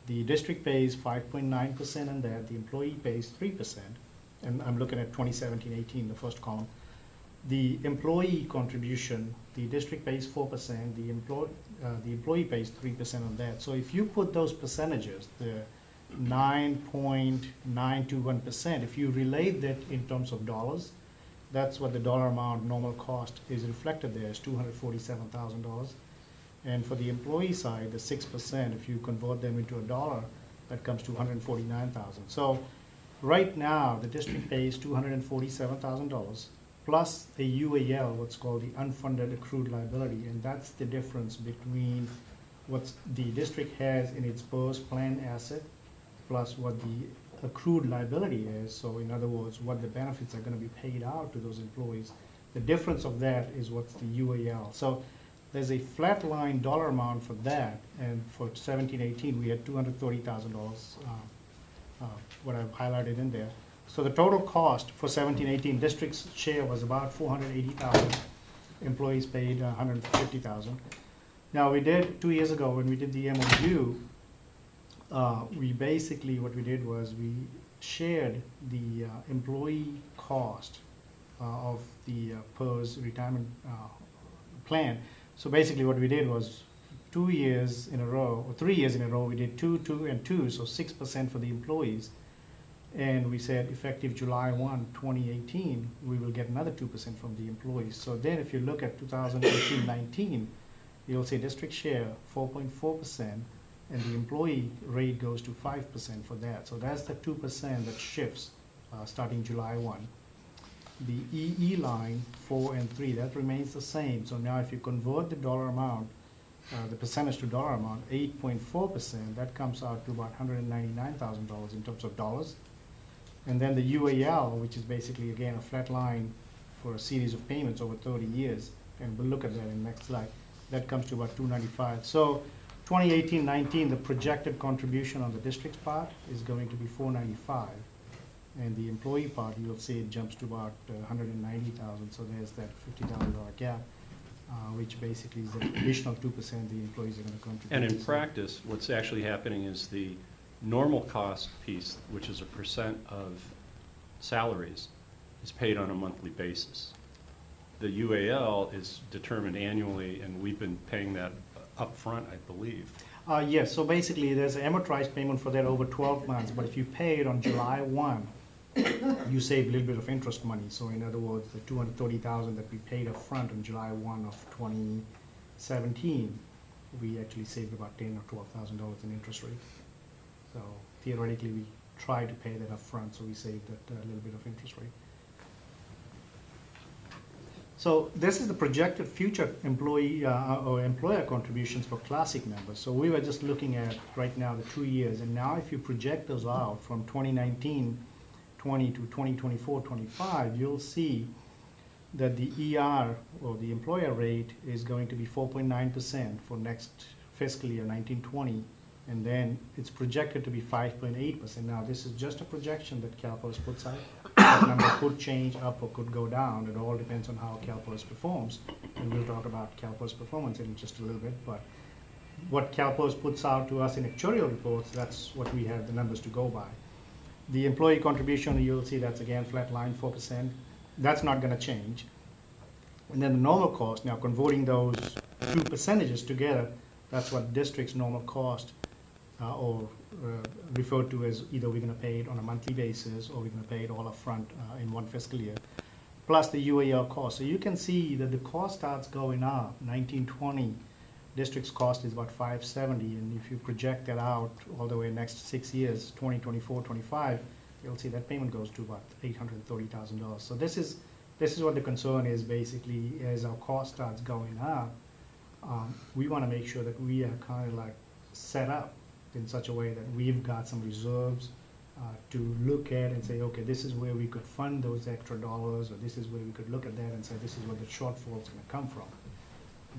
The district pays 5.9% on that. The employee pays 3%. And I'm looking at 2017-18, the first column. The employee contribution, the district pays 4%, the employee pays 3% on that. So if you put those percentages, the 9.921%, if you relate that in terms of dollars, that's what the dollar amount normal cost is reflected there is $247,000. And for the employee side, the 6%, if you convert them into a dollar, that comes to $149,000. So right now, the district pays $247,000 plus a UAL, what's called the unfunded accrued liability, and that's the difference between what the district has in its PERS plan asset plus what the accrued liability is. So in other words, what the benefits are going to be paid out to those employees. The difference of that is what's the UAL. So there's a flat line dollar amount for that, and for 17-18 we had $230,000, what I've highlighted in there. So the total cost for 17-18 district's share was about $480,000. Employees paid $150,000. Now we did 2 years ago when we did the MOU. We basically what we did was we shared the employee cost of the PERS retirement plan. So basically what we did was 2 years in a row, or 3 years in a row, we did 2, 2, and 2, so 6% for the employees. And we said effective July 1, 2018, we will get another 2% from the employees. So then if you look at 2018-19, you'll see district share 4.4%, and the employee rate goes to 5% for that. So that's the 2% that shifts starting July 1. the EE line 4 and 3, that remains the same. So now if you convert the dollar amount, the percentage to dollar amount, 8.4%, that comes out to about $199,000 in terms of dollars. And then the UAL, which is basically, again, a flat line for a series of payments over 30 years, and we'll look at that in the next slide, that comes to about $295. So 2018-19, the projected contribution on the district's part is going to be $495. And the employee part, you'll see it jumps to about $190,000. So there's that $50,000 gap, which basically is the additional 2% the employees are going to contribute. And in practice, what's actually happening is the normal cost piece, which is a percent of salaries, is paid on a monthly basis. The UAL is determined annually, and we've been paying that upfront, I believe. Yes, so basically there's an amortized payment for that over 12 months, but if you pay it on July 1, you save a little bit of interest money. So in other words, the $230,000 that we paid up front on July 1 of 2017, we actually saved about $10,000 or $12,000 in interest rate. So theoretically, we try to pay that up front, so we saved that little bit of interest rate. So this is the projected future employee or employer contributions for classic members. So we were just looking at right now the 2 years, and now if you project those out from 2019-20 to 2024-25, you'll see that the ER or the employer rate is going to be 4.9% for next fiscal year 19-20, and then it's projected to be 5.8%. Now this is just a projection that CalPERS puts out. That number could change up or could go down. It all depends on how CalPERS performs. And we'll talk about CalPERS performance in just a little bit. But what CalPERS puts out to us in actuarial reports, that's what we have the numbers to go by. The employee contribution, you'll see that's again flat line, 4%. That's not going to change. And then the normal cost, now converting those two percentages together, that's what district's normal cost or referred to as either we're going to pay it on a monthly basis or we're going to pay it all up front in one fiscal year, plus the UAL cost. So you can see that the cost starts going up. 1920 district's cost is about $570, and if you project that out all the way next 6 years, 2024, 25, you'll see that payment goes to about $830,000. So this is what the concern is basically. As our cost starts going up, we want to make sure that we are kind of like set up in such a way that we've got some reserves to look at and say, okay, this is where we could fund those extra dollars, or this is where we could look at that and say, this is where the shortfall is going to come from.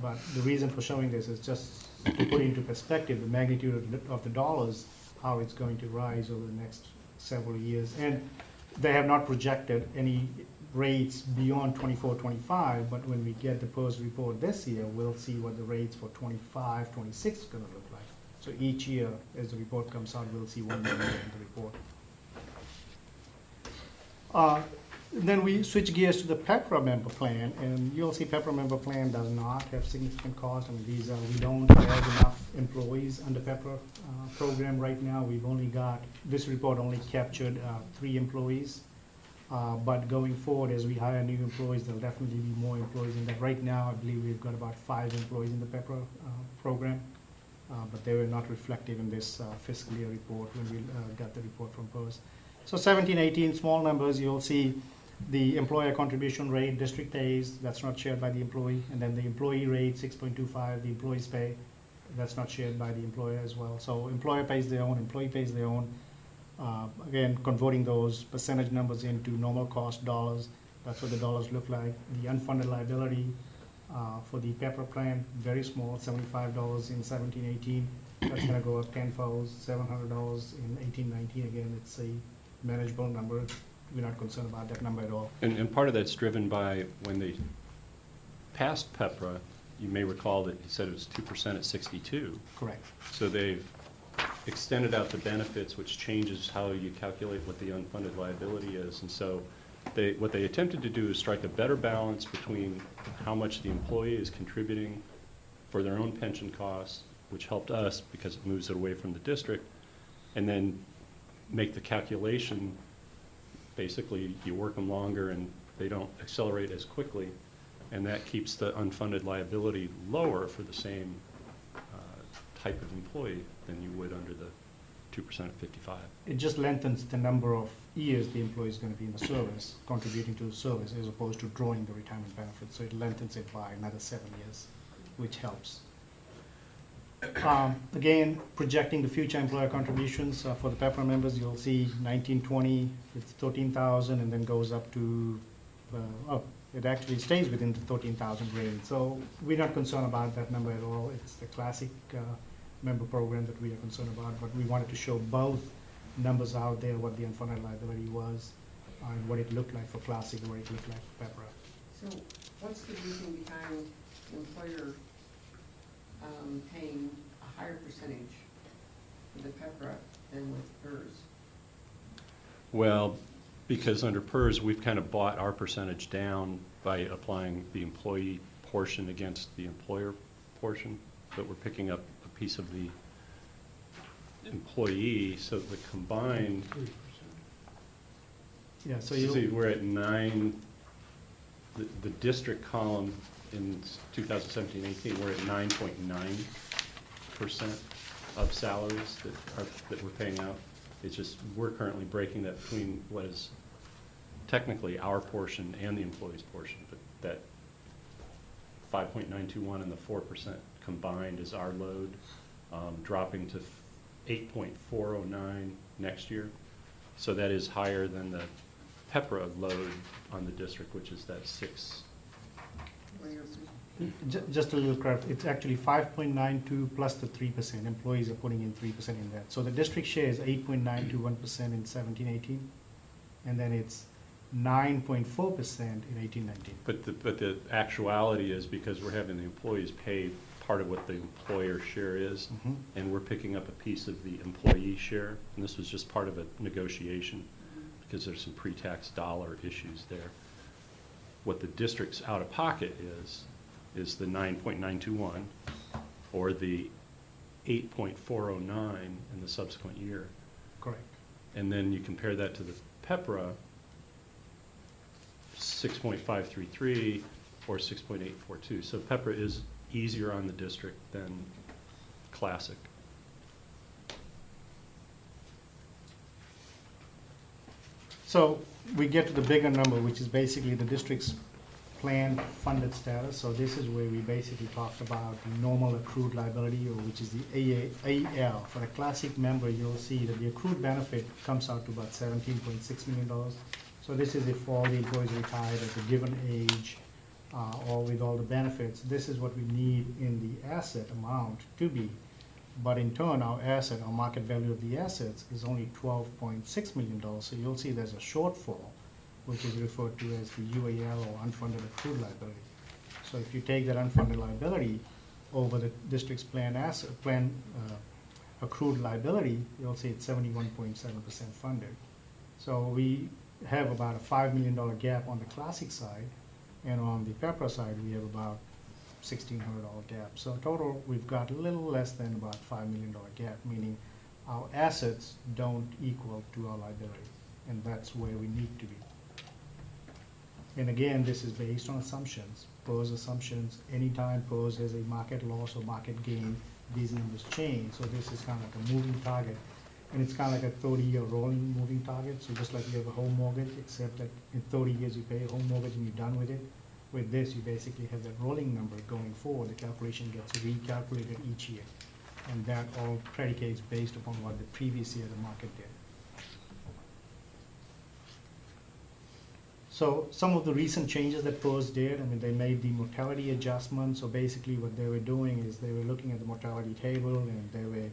But the reason for showing this is just to put into perspective the magnitude of the dollars, how it's going to rise over the next several years. And they have not projected any rates beyond 24, 25, but when we get the PERS report this year, we'll see what the rates for 25, 26 is going to look like. So each year, as the report comes out, we'll see one number in the report. Then we switch gears to the PEPRA member plan, and you'll see PEPRA member plan does not have significant cost. I mean, we don't have enough employees under PEPRA program right now. We've only got, this report only captured 3 employees. But going forward, as we hire new employees, there'll definitely be more employees in that. Right now, I believe we've got about 5 employees in the PEPRA program. But they were not reflective in this fiscal year report when we got the report from PERS. So 17, 18, small numbers, you'll see the employer contribution rate, district pays, that's not shared by the employee. And then the employee rate, 6.25, the employees pay, that's not shared by the employer as well. So employer pays their own, employee pays their own. Again, converting those percentage numbers into normal cost dollars, that's what the dollars look like. The unfunded liability, for the PEPRA plan, very small, $75 in 17-18. That's going to go up tenfold, $700 in 18-19. Again, it's a manageable number. We're not concerned about that number at all. And part of that's driven by when they passed PEPRA, you may recall that you said it was 2% at 62. Correct. So they've extended out the benefits, which changes how you calculate what the unfunded liability is. And so what they attempted to do is strike a better balance between how much the employee is contributing for their own pension costs, which helped us because it moves it away from the district, and then make the calculation, basically you work them longer and they don't accelerate as quickly, and that keeps the unfunded liability lower for the same type of employee than you would under the 2% at 55. It just lengthens the number of years the employee is going to be in the service, contributing to the service, as opposed to drawing the retirement benefit. So it lengthens it by another 7 years, which helps. Again, projecting the future employer contributions for the PEPRA members, you'll see 1920, it's 13,000, and then goes up to, it actually stays within the 13,000 range. So we're not concerned about that number at all. It's the classic member program that we are concerned about, but we wanted to show both numbers out there, what the unfunded liability was, and what it looked like for classic, and what it looked like for PEPRA. So what's the reason behind the employer paying a higher percentage for the PEPRA than with PERS? Well, because under PERS, we've kind of bought our percentage down by applying the employee portion against the employer portion, but we're picking up a piece of the employee, so the combined, Yeah, so see, we're at 9, the district column in 2017-18, we're at 9.9% of salaries that we're paying out. It's just, we're currently breaking that between what is technically our portion and the employee's portion, but that 5.921 and the 4% combined is our load, dropping to 8.409 next year. So that is higher than the PEPRA load on the district, which is that 6. Just a little correct, it's actually 5.92 plus the 3%. Employees are putting in 3% in that. So the district share is 8.921% in 17-18, and then it's 9.4% in 18-19. But the actuality is, because we're having the employees pay part of what the employer share is, and we're picking up a piece of the employee share, and this was just part of a negotiation, because there's some pre-tax dollar issues there. What the district's out-of-pocket is the 9.921 or the 8.409 in the subsequent year. Correct. And then you compare that to the PEPRA, 6.533 or 6.842. So PEPRA is easier on the district than classic. So we get to the bigger number, which is basically the district's planned funded status. So this is where we basically talked about the normal accrued liability, or which is the AL. For a classic member, you'll see that the accrued benefit comes out to about $17.6 million. So this is if all the employees retired at a given age, or with all the benefits. This is what we need in the asset amount to be. But in turn, our asset, our market value of the assets is only $12.6 million. So you'll see there's a shortfall, which is referred to as the UAL, or unfunded accrued liability. So if you take that unfunded liability over the district's planned accrued liability, you'll see it's 71.7% funded. So we have about a $5 million gap on the classic side, and on the PEPRA side, we have about $1,600 gap. So total, we've got a little less than about $5 million gap, meaning our assets don't equal to our liability, and that's where we need to be. And again, this is based on assumptions, PERS assumptions. Anytime PERS has a market loss or market gain, these numbers change. So this is kind of like a moving target. And it's kind of like a 30-year rolling moving target. So just like you have a home mortgage, except that in 30 years you pay a home mortgage and you're done with it. With this, you basically have that rolling number going forward. The calculation gets recalculated each year. And that all predicates based upon what the previous year the market did. So some of the recent changes that PERS did, I mean, they made the mortality adjustment. So basically what they were doing is they were looking at the mortality table, and they were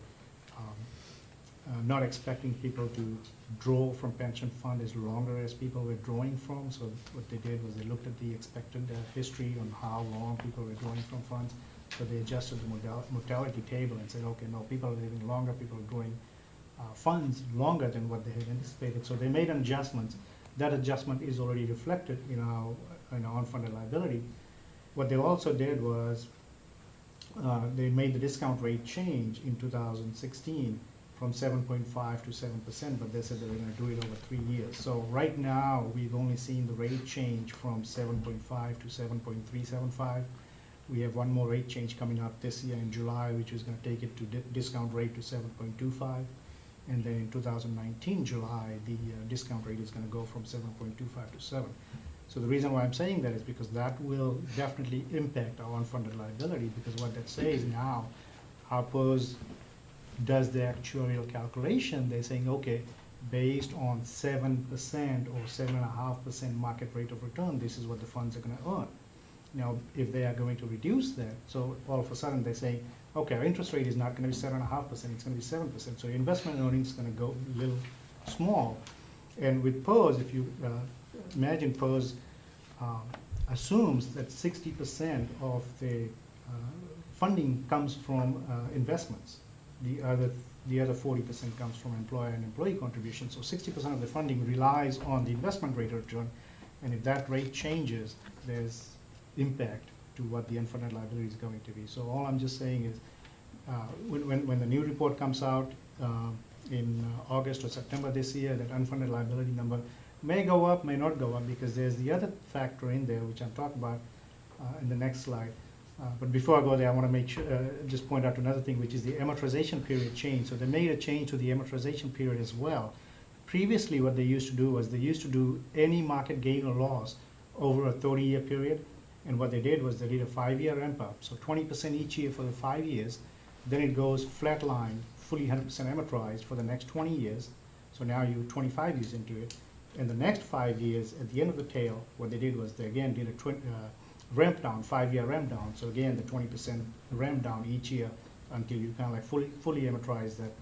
not expecting people to draw from pension fund as longer as people were drawing from. So what they did was they looked at the expected history on how long people were drawing from funds. So they adjusted the mortality table and said, okay, no, people are living longer, people are drawing funds longer than what they had anticipated. So they made adjustments. That adjustment is already reflected in our unfunded liability. What they also did was they made the discount rate change in 2016 from 7.5 to 7%, but they said they were going to do it over 3 years. So right now, we've only seen the rate change from 7.5 to 7.375. We have one more rate change coming up this year in July, which is going to take it to discount rate to 7.25. And then in 2019, July, the discount rate is going to go from 7.25 to 7. So the reason why I'm saying that is because that will definitely impact our unfunded liability, because what that says now, our PERS does the actuarial calculation. They're saying, okay, based on 7% or 7.5% market rate of return, this is what the funds are going to earn. Now, if they are going to reduce that, so all of a sudden they say, okay, our interest rate is not going to be 7.5%, it's going to be 7%. So investment earnings is going to go a little small. And with PERS, if you imagine PERS assumes that 60% of the funding comes from investments. The other 40% comes from employer and employee contributions. So 60% of the funding relies on the investment rate of return. And if that rate changes, there's impact to what the unfunded liability is going to be. So all I'm just saying is when the new report comes out in August or September this year, that unfunded liability number may go up, may not go up, because there's the other factor in there, which I'll talk about in the next slide. But before I go there, I want to make sure, just point out another thing, which is the amortization period change. So they made a change to the amortization period as well. Previously, what they used to do was they used to do any market gain or loss over a 30-year period. And what they did was they did a 5-year ramp up. So 20% each year for the 5 years. Then it goes flatline, fully 100% amortized for the next 20 years. So now you're 25 years into it. And the next 5 years, at the end of the tail, what they did was they again did a ramp down, 5-year ramp down. So again, the 20% ramp down each year until you kind of like fully amortize that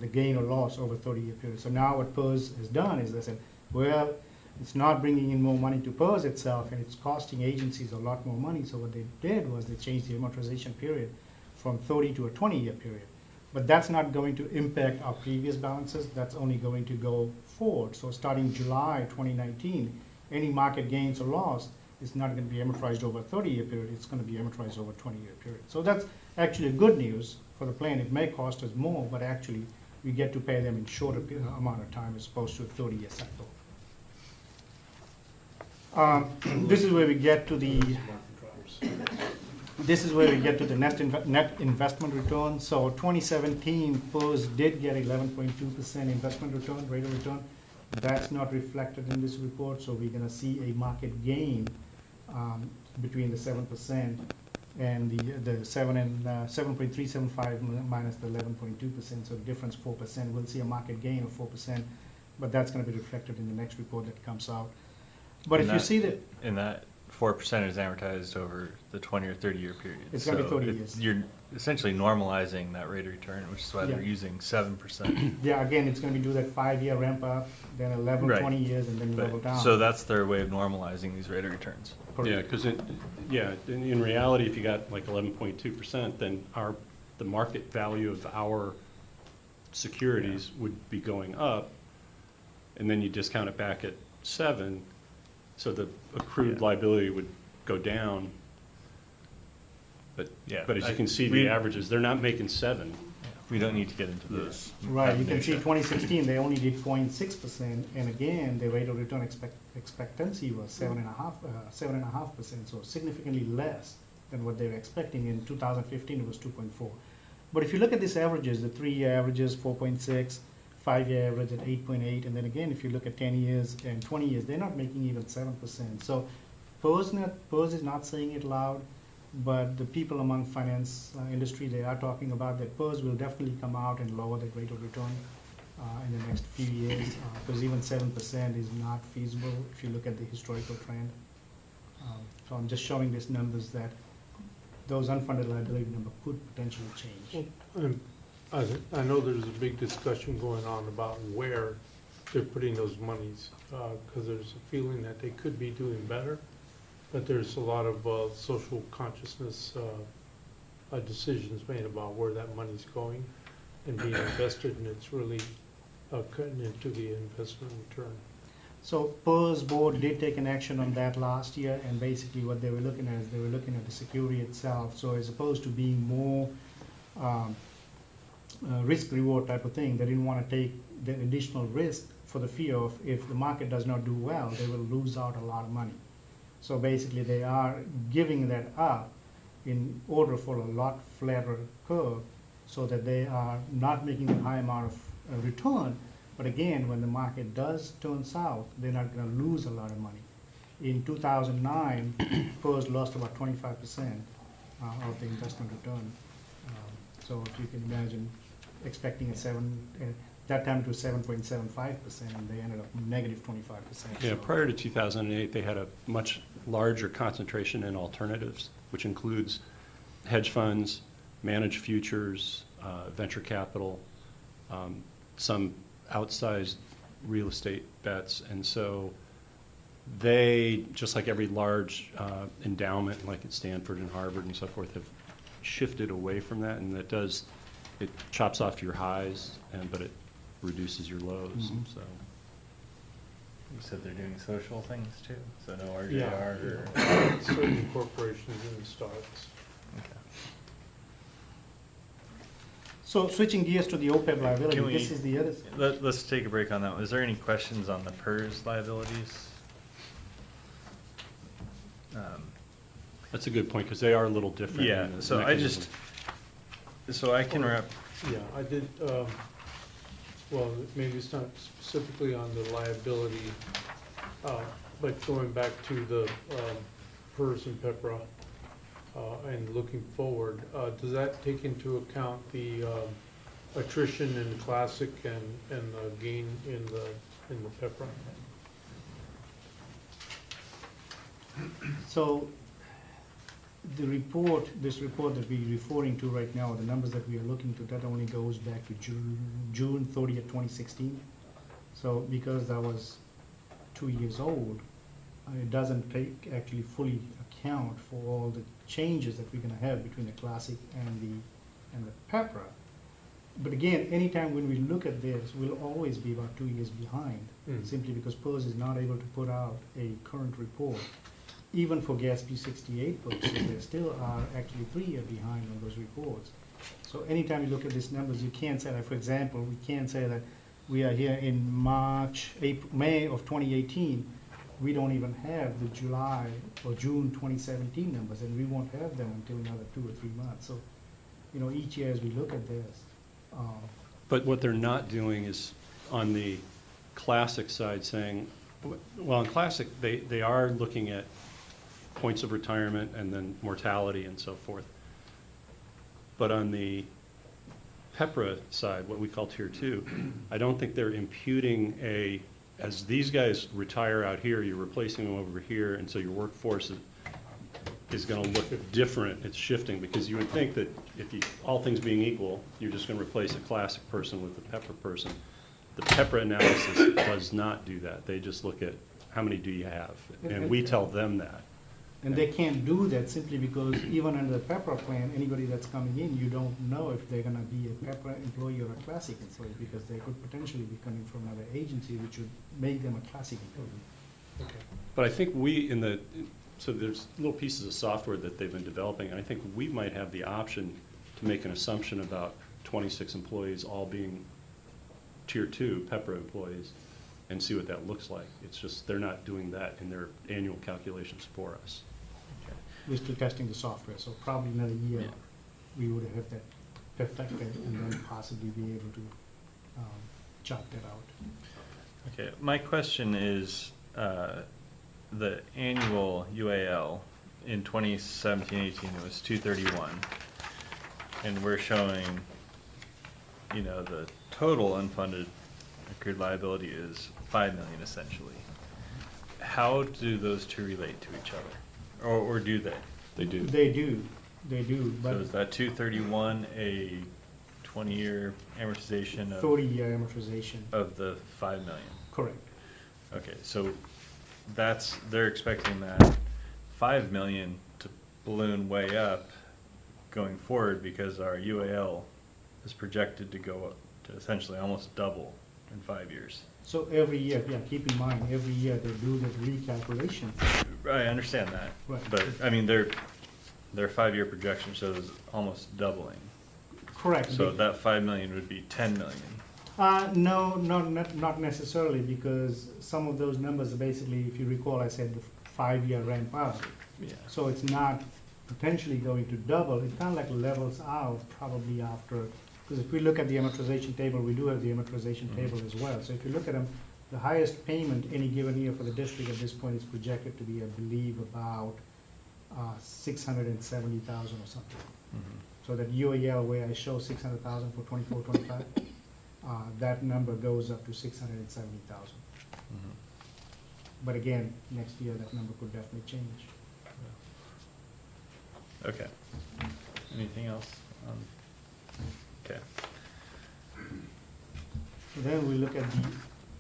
the gain or loss over a 30-year period. So now what PERS has done is they said, well, it's not bringing in more money to PERS itself, and it's costing agencies a lot more money. So what they did was they changed the amortization period from 30 to a 20-year period. But that's not going to impact our previous balances. That's only going to go forward. So starting July 2019, any market gains or loss is not going to be amortized over a 30-year period. It's going to be amortized over a 20-year period. So that's actually good news for the plan. It may cost us more, but actually we get to pay them in shorter amount of time as opposed to a 30-year cycle. This is where we get to the net investment return. So 2017 PERS did get 11.2% investment return, rate of return. That's not reflected in this report. So we're going to see a market gain between the 7% and the 7.375 minus the 11.2%. So the difference 4%. We'll see a market gain of 4%, but that's going to be reflected in the next report that comes out. But if you see that, and that 4% is amortized over the 20 or 30-year period. It's going to be 30 years. You're essentially normalizing that rate of return, which is why they're using 7%. Yeah, again, it's going to do that 5-year ramp up, then 11, Right. 20 years, and then level down. So that's their way of normalizing these rate of returns. Yeah, because in reality, if you got like 11.2%, then the market value of our securities would be going up, and then you discount it back at 7. So the accrued liability would go down, but as you can see, the averages, they're not making 7. We don't need to get into those. Right, you can see 2016, they only did 0.6%, and again, the rate of return expectancy was 7.5%, so significantly less than what they were expecting. In 2015, it was 2.4. But if you look at these averages, the 3-year averages, 4.6, 5-year average at 8.8, and then again, if you look at 10 years and 20 years, they're not making even 7%. So PERS is not saying it loud, but the people among finance industry, they are talking about that PERS will definitely come out and lower the rate of return in the next few years, because even 7% is not feasible if you look at the historical trend. So I'm just showing these numbers that those unfunded liability numbers could potentially change. I know there's a big discussion going on about where they're putting those monies, because there's a feeling that they could be doing better, but there's a lot of social consciousness decisions made about where that money's going and being invested, and it's really cutting into the investment return. So PERS board did take an action on that last year, and basically what they were looking at is they were looking at the security itself. So as opposed to being more risk-reward type of thing, they didn't want to take the additional risk for the fear of if the market does not do well, they will lose out a lot of money. So basically they are giving that up in order for a lot flatter curve, so that they are not making a high amount of return. But again, when the market does turn south, they're not going to lose a lot of money. In 2009, PERS lost about 25% of the investment return. So if you can imagine expecting that time to 7.75%, and they ended up negative 25%. Yeah, So- prior to 2008, they had a much larger concentration in alternatives, which includes hedge funds, managed futures, venture capital, some outsized real estate bets. And so they, just like every large endowment, like at Stanford and Harvard and so forth, have shifted away from that. And it chops off your highs, but it reduces your lows. Mhm. So. You said they're doing social things too, so no RJR Yeah, or. certain corporations and stocks. Okay. So switching gears to the OPEB liability, Can we- this is the other. Let's take a break on that one. Is there any questions on the PERS liabilities? That's a good point, because they are a little different. Yeah, in the so mechanism. I can wrap. Yeah, I did, well, maybe it's not specifically on the liability, but going back to the PERS and PEPRA, and looking forward, does that take into account the attrition in the classic and the gain in the PEPRA? So this report that we're referring to right now, the numbers that we are looking to, that only goes back to June 30th, 2016. So because that was 2 years old, it doesn't actually fully account for all the changes that we're gonna have between the classic and the PEPRA. But again, anytime when we look at this, we'll always be about 2 years behind, simply because PERS is not able to put out a current report. Even for GASP 68 purposes, they still are actually 3 years behind on those reports. So anytime you look at these numbers, you can't say that, for example, we can't say that we are here in May of 2018, we don't even have the July or June 2017 numbers, and we won't have them until another 2 or 3 months. So, each year as we look at this. But what they're not doing is on the classic side saying, well, in classic, they are looking at points of retirement and then mortality and so forth. But on the PEPRA side, what we call Tier 2, I don't think they're imputing as these guys retire out here, you're replacing them over here, and so your workforce is going to look different. It's shifting, because you would think that all things being equal, you're just going to replace a classic person with a PEPRA person. The PEPRA analysis does not do that. They just look at how many do you have, and we tell them that. And they can't do that simply because even under the PEPRA plan, anybody that's coming in, you don't know if they're gonna be a PEPRA employee or a classic employee, because they could potentially be coming from another agency, which would make them a classic employee. Okay. But I think so there's little pieces of software that they've been developing, and I think we might have the option to make an assumption about 26 employees all being Tier 2 PEPRA employees and see what that looks like. It's just they're not doing that in their annual calculations for us. We're still testing the software, so probably another year, we would have that perfected and then possibly be able to chart that out. Okay, my question is, the annual UAL in 2017-18, it was 231, and we're showing, the total unfunded accrued liability is $5 million essentially. How do those two relate to each other, or do they? They do. They do. But So is that 231 a 20-year amortization of 30-year amortization. of the $5 million? Correct. Okay, so they're expecting that $5 million to balloon way up going forward, because our UAL is projected to go up to essentially almost double in 5 years. So every year, keep in mind, every year they do the recalculation. I understand that. Right. But, I mean, their 5-year projection shows almost doubling. Correct. So that $5 million would be $10 million. No, not necessarily, because some of those numbers are basically, if you recall, I said the 5-year ramp up. Yeah. So it's not potentially going to double. It kind of like levels out probably after Because if we look at the amortization table, we do have the amortization table as well. So if you look at them, the highest payment any given year for the district at this point is projected to be, I believe, about 670,000 or something. So that UAL, where I show 600,000 for 24, 25, that number goes up to 670,000. But again, next year, that number could definitely change. Okay. Anything else? Okay. Then we look at the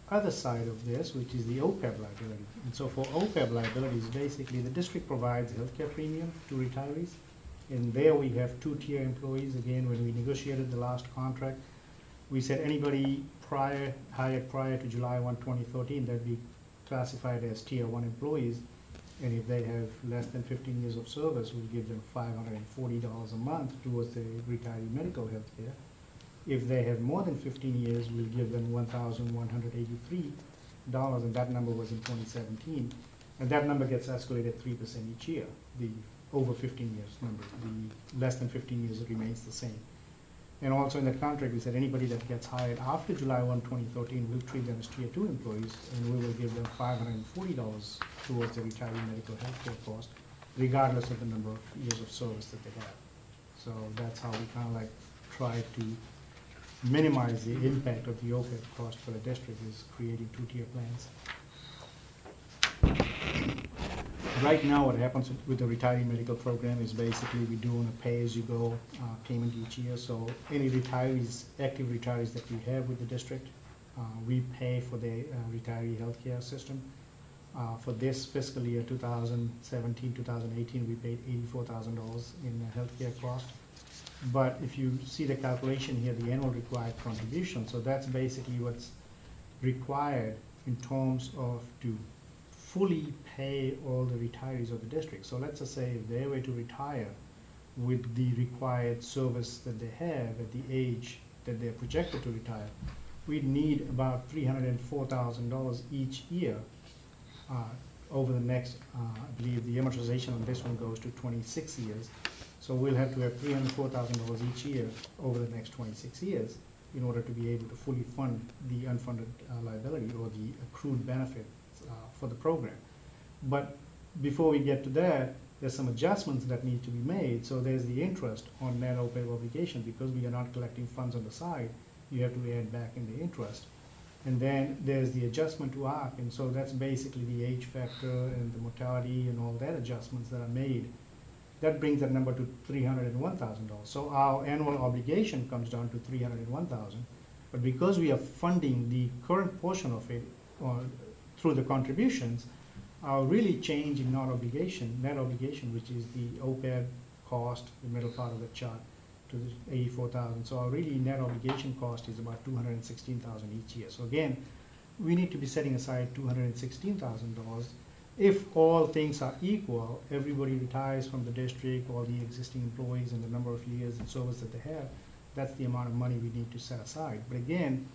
other side of this, which is the OPEB liability. And so for OPEB liabilities, basically the district provides healthcare premium to retirees. And there we have two-tier employees. Again, when we negotiated the last contract, we said anybody hired prior to July 1, 2013, that'd be classified as tier 1 employees. And if they have less than 15 years of service, we'll give them $540 a month towards their retiree medical health care. If they have more than 15 years, we'll give them $1,183, and that number was in 2017. And that number gets escalated 3% each year, the over 15 years number. The less than 15 years remains the same. And also in that contract, we said anybody that gets hired after July 1, 2013, we'll treat them as tier 2 employees, and we will give them $540 towards the retiree medical health care cost, regardless of the number of years of service that they have. So that's how we kind of like try to minimize the impact of the OPEB cost for the district, is creating two-tier plans. Right now, what happens with the retiree medical program is basically we do on a pay-as-you-go payment each year. So any retirees, active retirees that we have with the district, we pay for the retiree healthcare system. For this fiscal year, 2017, 2018, we paid $84,000 in healthcare cost. But if you see the calculation here, the annual required contribution, so that's basically what's required in terms of to fully pay all the retirees of the district. So let's just say if they were to retire with the required service that they have at the age that they're projected to retire, we'd need about $304,000 each year over the next, I believe the amortization on this one goes to 26 years. So we'll have to have $304,000 each year over the next 26 years in order to be able to fully fund the unfunded liability or the accrued benefit for the program. But before we get to that, there's some adjustments that need to be made. So there's the interest on net OPEB obligation. Because we are not collecting funds on the side, you have to add back in the interest. And then there's the adjustment to ARC, and so that's basically the age factor and the mortality and all that adjustments that are made. That brings that number to $301,000. So our annual obligation comes down to $301,000. But because we are funding the current portion of it through the contributions, our really change in net obligation, which is the OPEB cost, the middle part of the chart, to the $84,000. So our really net obligation cost is about $216,000 each year. So again, we need to be setting aside $216,000. If all things are equal, everybody retires from the district, all the existing employees and the number of years and service that they have, that's the amount of money we need to set aside. But again,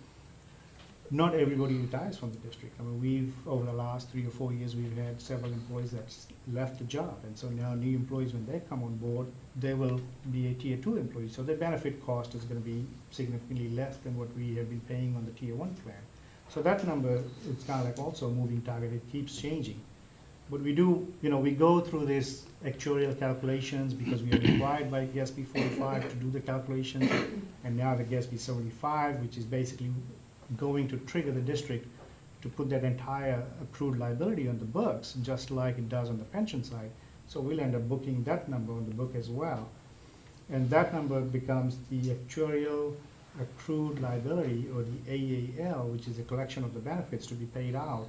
not everybody retires from the district. I mean, over the last 3 or 4 years, we've had several employees that left the job. And so now new employees, when they come on board, they will be a tier 2 employee. So their benefit cost is going to be significantly less than what we have been paying on the tier 1 plan. So that number, it's kind of like also a moving target. It keeps changing. But we do, we go through this actuarial calculations because we are required by GASB 45 to do the calculations. And now the GASB 75, which is basically going to trigger the district to put that entire accrued liability on the books, just like it does on the pension side. So we'll end up booking that number on the book as well. And that number becomes the actuarial accrued liability, or the AAL, which is a collection of the benefits to be paid out,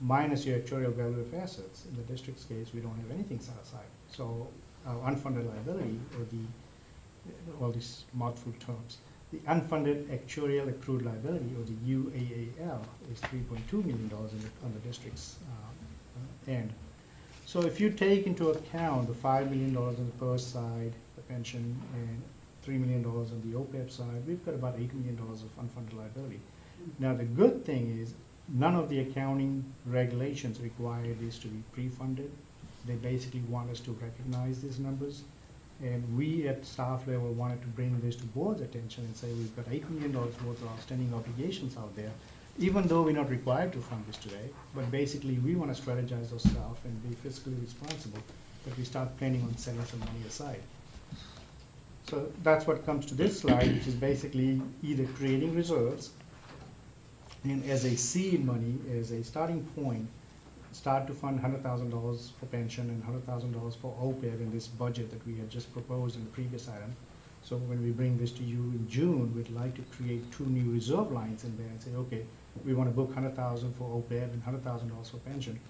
minus your actuarial value of assets. In the district's case, we don't have anything set aside. So our unfunded liability, or all these mouthful terms, the unfunded actuarial accrued liability, or the UAAL, is $3.2 million on the district's end. So if you take into account the $5 million on the PERS side, the pension, and $3 million on the OPEB side, we've got about $8 million of unfunded liability. Now the good thing is, none of the accounting regulations require this to be pre-funded. They basically want us to recognize these numbers. And we at staff level wanted to bring this to board's attention and say we've got $8 million worth of outstanding obligations out there, even though we're not required to fund this today. But basically, we want to strategize ourselves and be fiscally responsible, that we start planning on setting some money aside. So that's what comes to this slide, which is basically either creating reserves and as a seed money, as a starting point, start to fund $100,000 for pension and $100,000 for OPEB in this budget that we had just proposed in the previous item. So when we bring this to you in June, we'd like to create 2 new reserve lines in there and say, okay, we want to book $100,000 for OPEB and $100,000 for pension.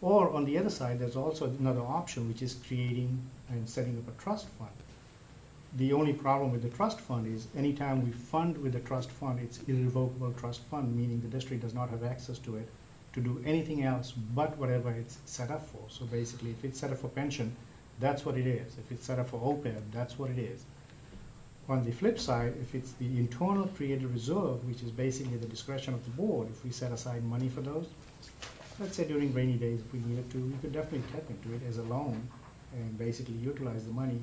Or on the other side, there's also another option, which is creating and setting up a trust fund. The only problem with the trust fund is anytime we fund with the trust fund, it's irrevocable trust fund, meaning the district does not have access to it to do anything else but whatever it's set up for. So basically, if it's set up for pension, that's what it is. If it's set up for OPEB, that's what it is. On the flip side, if it's the internal created reserve, which is basically the discretion of the board, if we set aside money for those, let's say during rainy days, if we needed to, we could definitely tap into it as a loan and basically utilize the money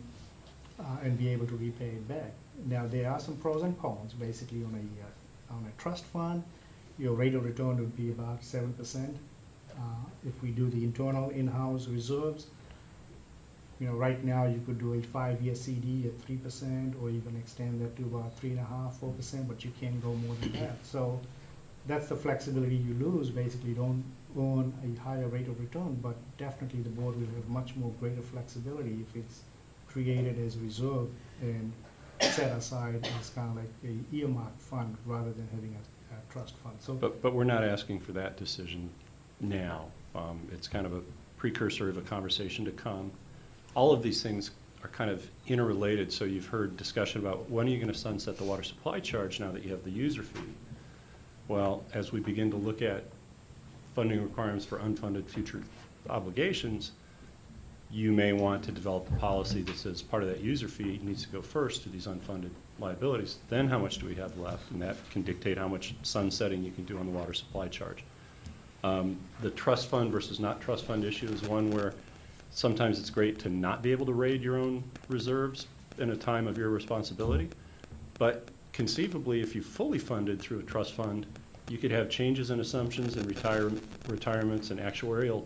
and be able to repay it back. Now, there are some pros and cons. Basically, on a trust fund, your rate of return would be about 7%. If we do the internal in-house reserves, right now you could do a 5-year CD at 3%, or even extend that to about 3.5%, 4%, but you can't go more than that. So that's the flexibility you lose. Basically, you don't earn a higher rate of return, but definitely the board will have much more greater flexibility if it's created as reserve and set aside as kind of like a earmarked fund rather than having a trust fund. So, But we're not asking for that decision now. It's kind of a precursor of a conversation to come. All of these things are kind of interrelated, so you've heard discussion about when are you going to sunset the water supply charge now that you have the user fee. Well, as we begin to look at funding requirements for unfunded future obligations, you may want to develop a policy that says part of that user fee needs to go first to these unfunded liabilities. Then how much do we have left? And that can dictate how much sunsetting you can do on the water supply charge. The trust fund versus not trust fund issue is one where sometimes it's great to not be able to raid your own reserves in a time of irresponsibility. But conceivably, if you fully funded through a trust fund, you could have changes in assumptions and retirements and actuarial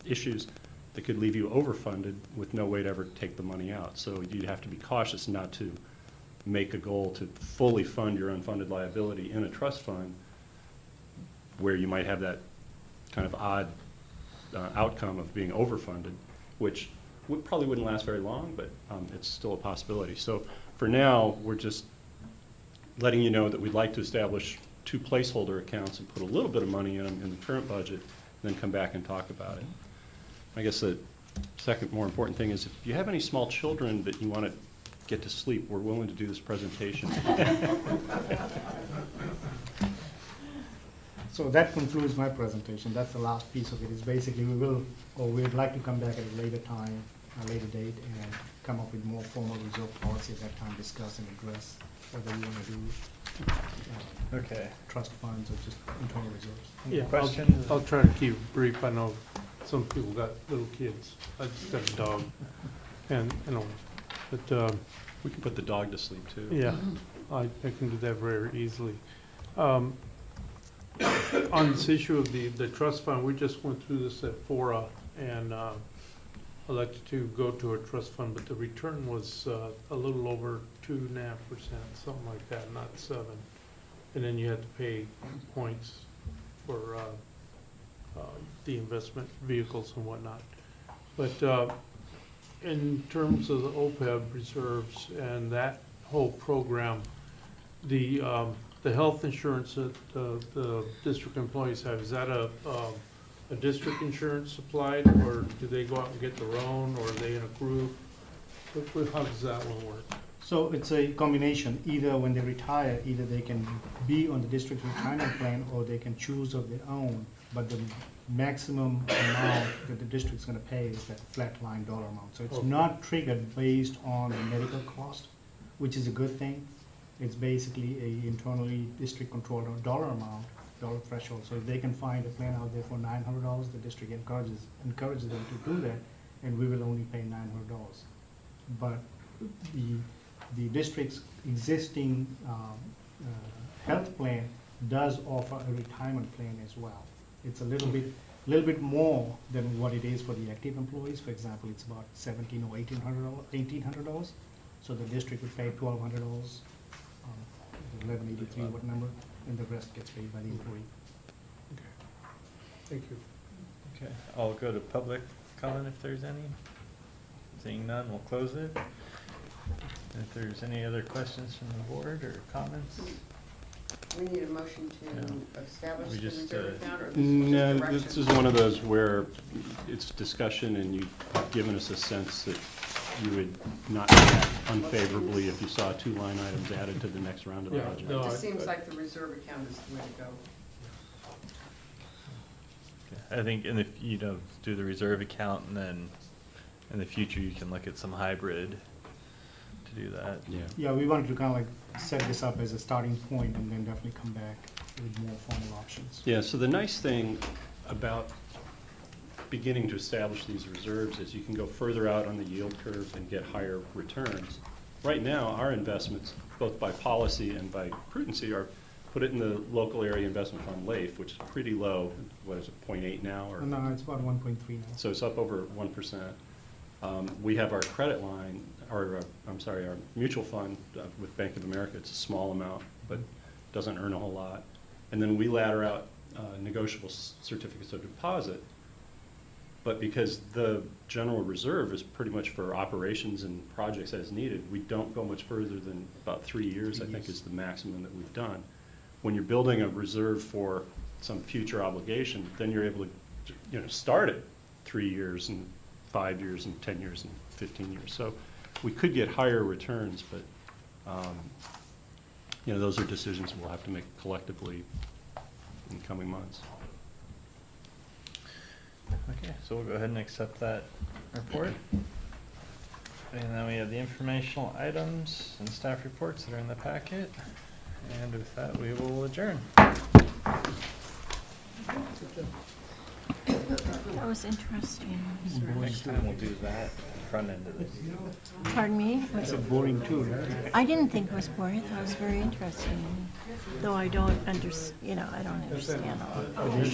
issues that could leave you overfunded with no way to ever take the money out. So you'd have to be cautious not to make a goal to fully fund your unfunded liability in a trust fund where you might have that kind of odd outcome of being overfunded, which probably wouldn't last very long, but it's still a possibility. So for now, we're just letting you know that we'd like to establish 2 placeholder accounts and put a little bit of money in them in the current budget, and then come back and talk about it. I guess the second more important thing is if you have any small children that you want to get to sleep, we're willing to do this presentation. So that concludes my presentation. That's the last piece of it. Is basically we'd like to come back at a later time, a later date, and come up with more formal reserve policy at that time, discuss and address whether you want to do Okay. trust funds or just internal reserves. Yeah, Questions? I'll try to keep it brief. I know some people got little kids. I just got a dog, and but we can put the dog to sleep too. Yeah, I can do that very easily. On this issue of the trust fund, we just went through this at Fora and elected to go to a trust fund, but the return was a little over 2.5%, something like that, not 7. And then you had to pay points for the investment vehicles and whatnot. But in terms of the OPEB reserves and that whole program, the health insurance that the district employees have, is that a district insurance supplied, or do they go out and get their own, or are they in a group? How does that one work? So it's a combination. Either when they retire, either they can be on the district's retirement plan or they can choose of their own. But the maximum amount that the district's going to pay is that flat line dollar amount. So it's not triggered based on the medical cost, which is a good thing. It's basically a internally district controlled dollar amount, dollar threshold. So if they can find a plan out there for $900, the district encourages them to do that, and we will only pay $900. but the district's existing health plan does offer a retirement plan as well. It's a little bit more than what it is for the active employees. For example, it's about $1,700 or $1,800. So the district would pay $1,200, $1,183, what number, and the rest gets paid by the employee. Thank you. Okay, I'll go to public comment if there's any. Seeing none, we'll close it. If there's any other questions from the board or comments? We need a motion to establish We the just, reserve account, or this is No, just direction? this is one of those where it's discussion and you've given us a sense that you would not react unfavorably if you saw 2 line items added to the next round of the budget. It just seems like the reserve account is the way to go. I think do the reserve account, and then in the future you can look at some hybrid to do that. Yeah, we wanted to kind of like set this up as a starting point and then definitely come back with more formal options. Yeah, so the nice thing about beginning to establish these reserves is you can go further out on the yield curve and get higher returns. Right now, our investments, both by policy and by prudency, are put it in the local area investment fund, LAIF, which is pretty low. What is it, 0.8 now? Or No, it's about 1.3 now. so it's up over 1%. We have our credit line, our mutual fund with Bank of America. It's a small amount, but doesn't earn a whole lot. And then we ladder out negotiable certificates of deposit. But because the general reserve is pretty much for operations and projects as needed, we don't go much further than about 3 years, I think, is the maximum that we've done. When you're building a reserve for some future obligation, then you're able to start at 3 years and 5 years and 10 years and 15 years. So we could get higher returns, but those are decisions we'll have to make collectively in the coming months. Okay, so we'll go ahead and accept that report. And then we have the informational items and staff reports that are in the packet. And with that, we will adjourn. That was interesting. Next time we'll do that front end of this. Pardon me? It's a boring tool, right? I didn't think it was boring. I thought it was very interesting. Though I don't understand all of it.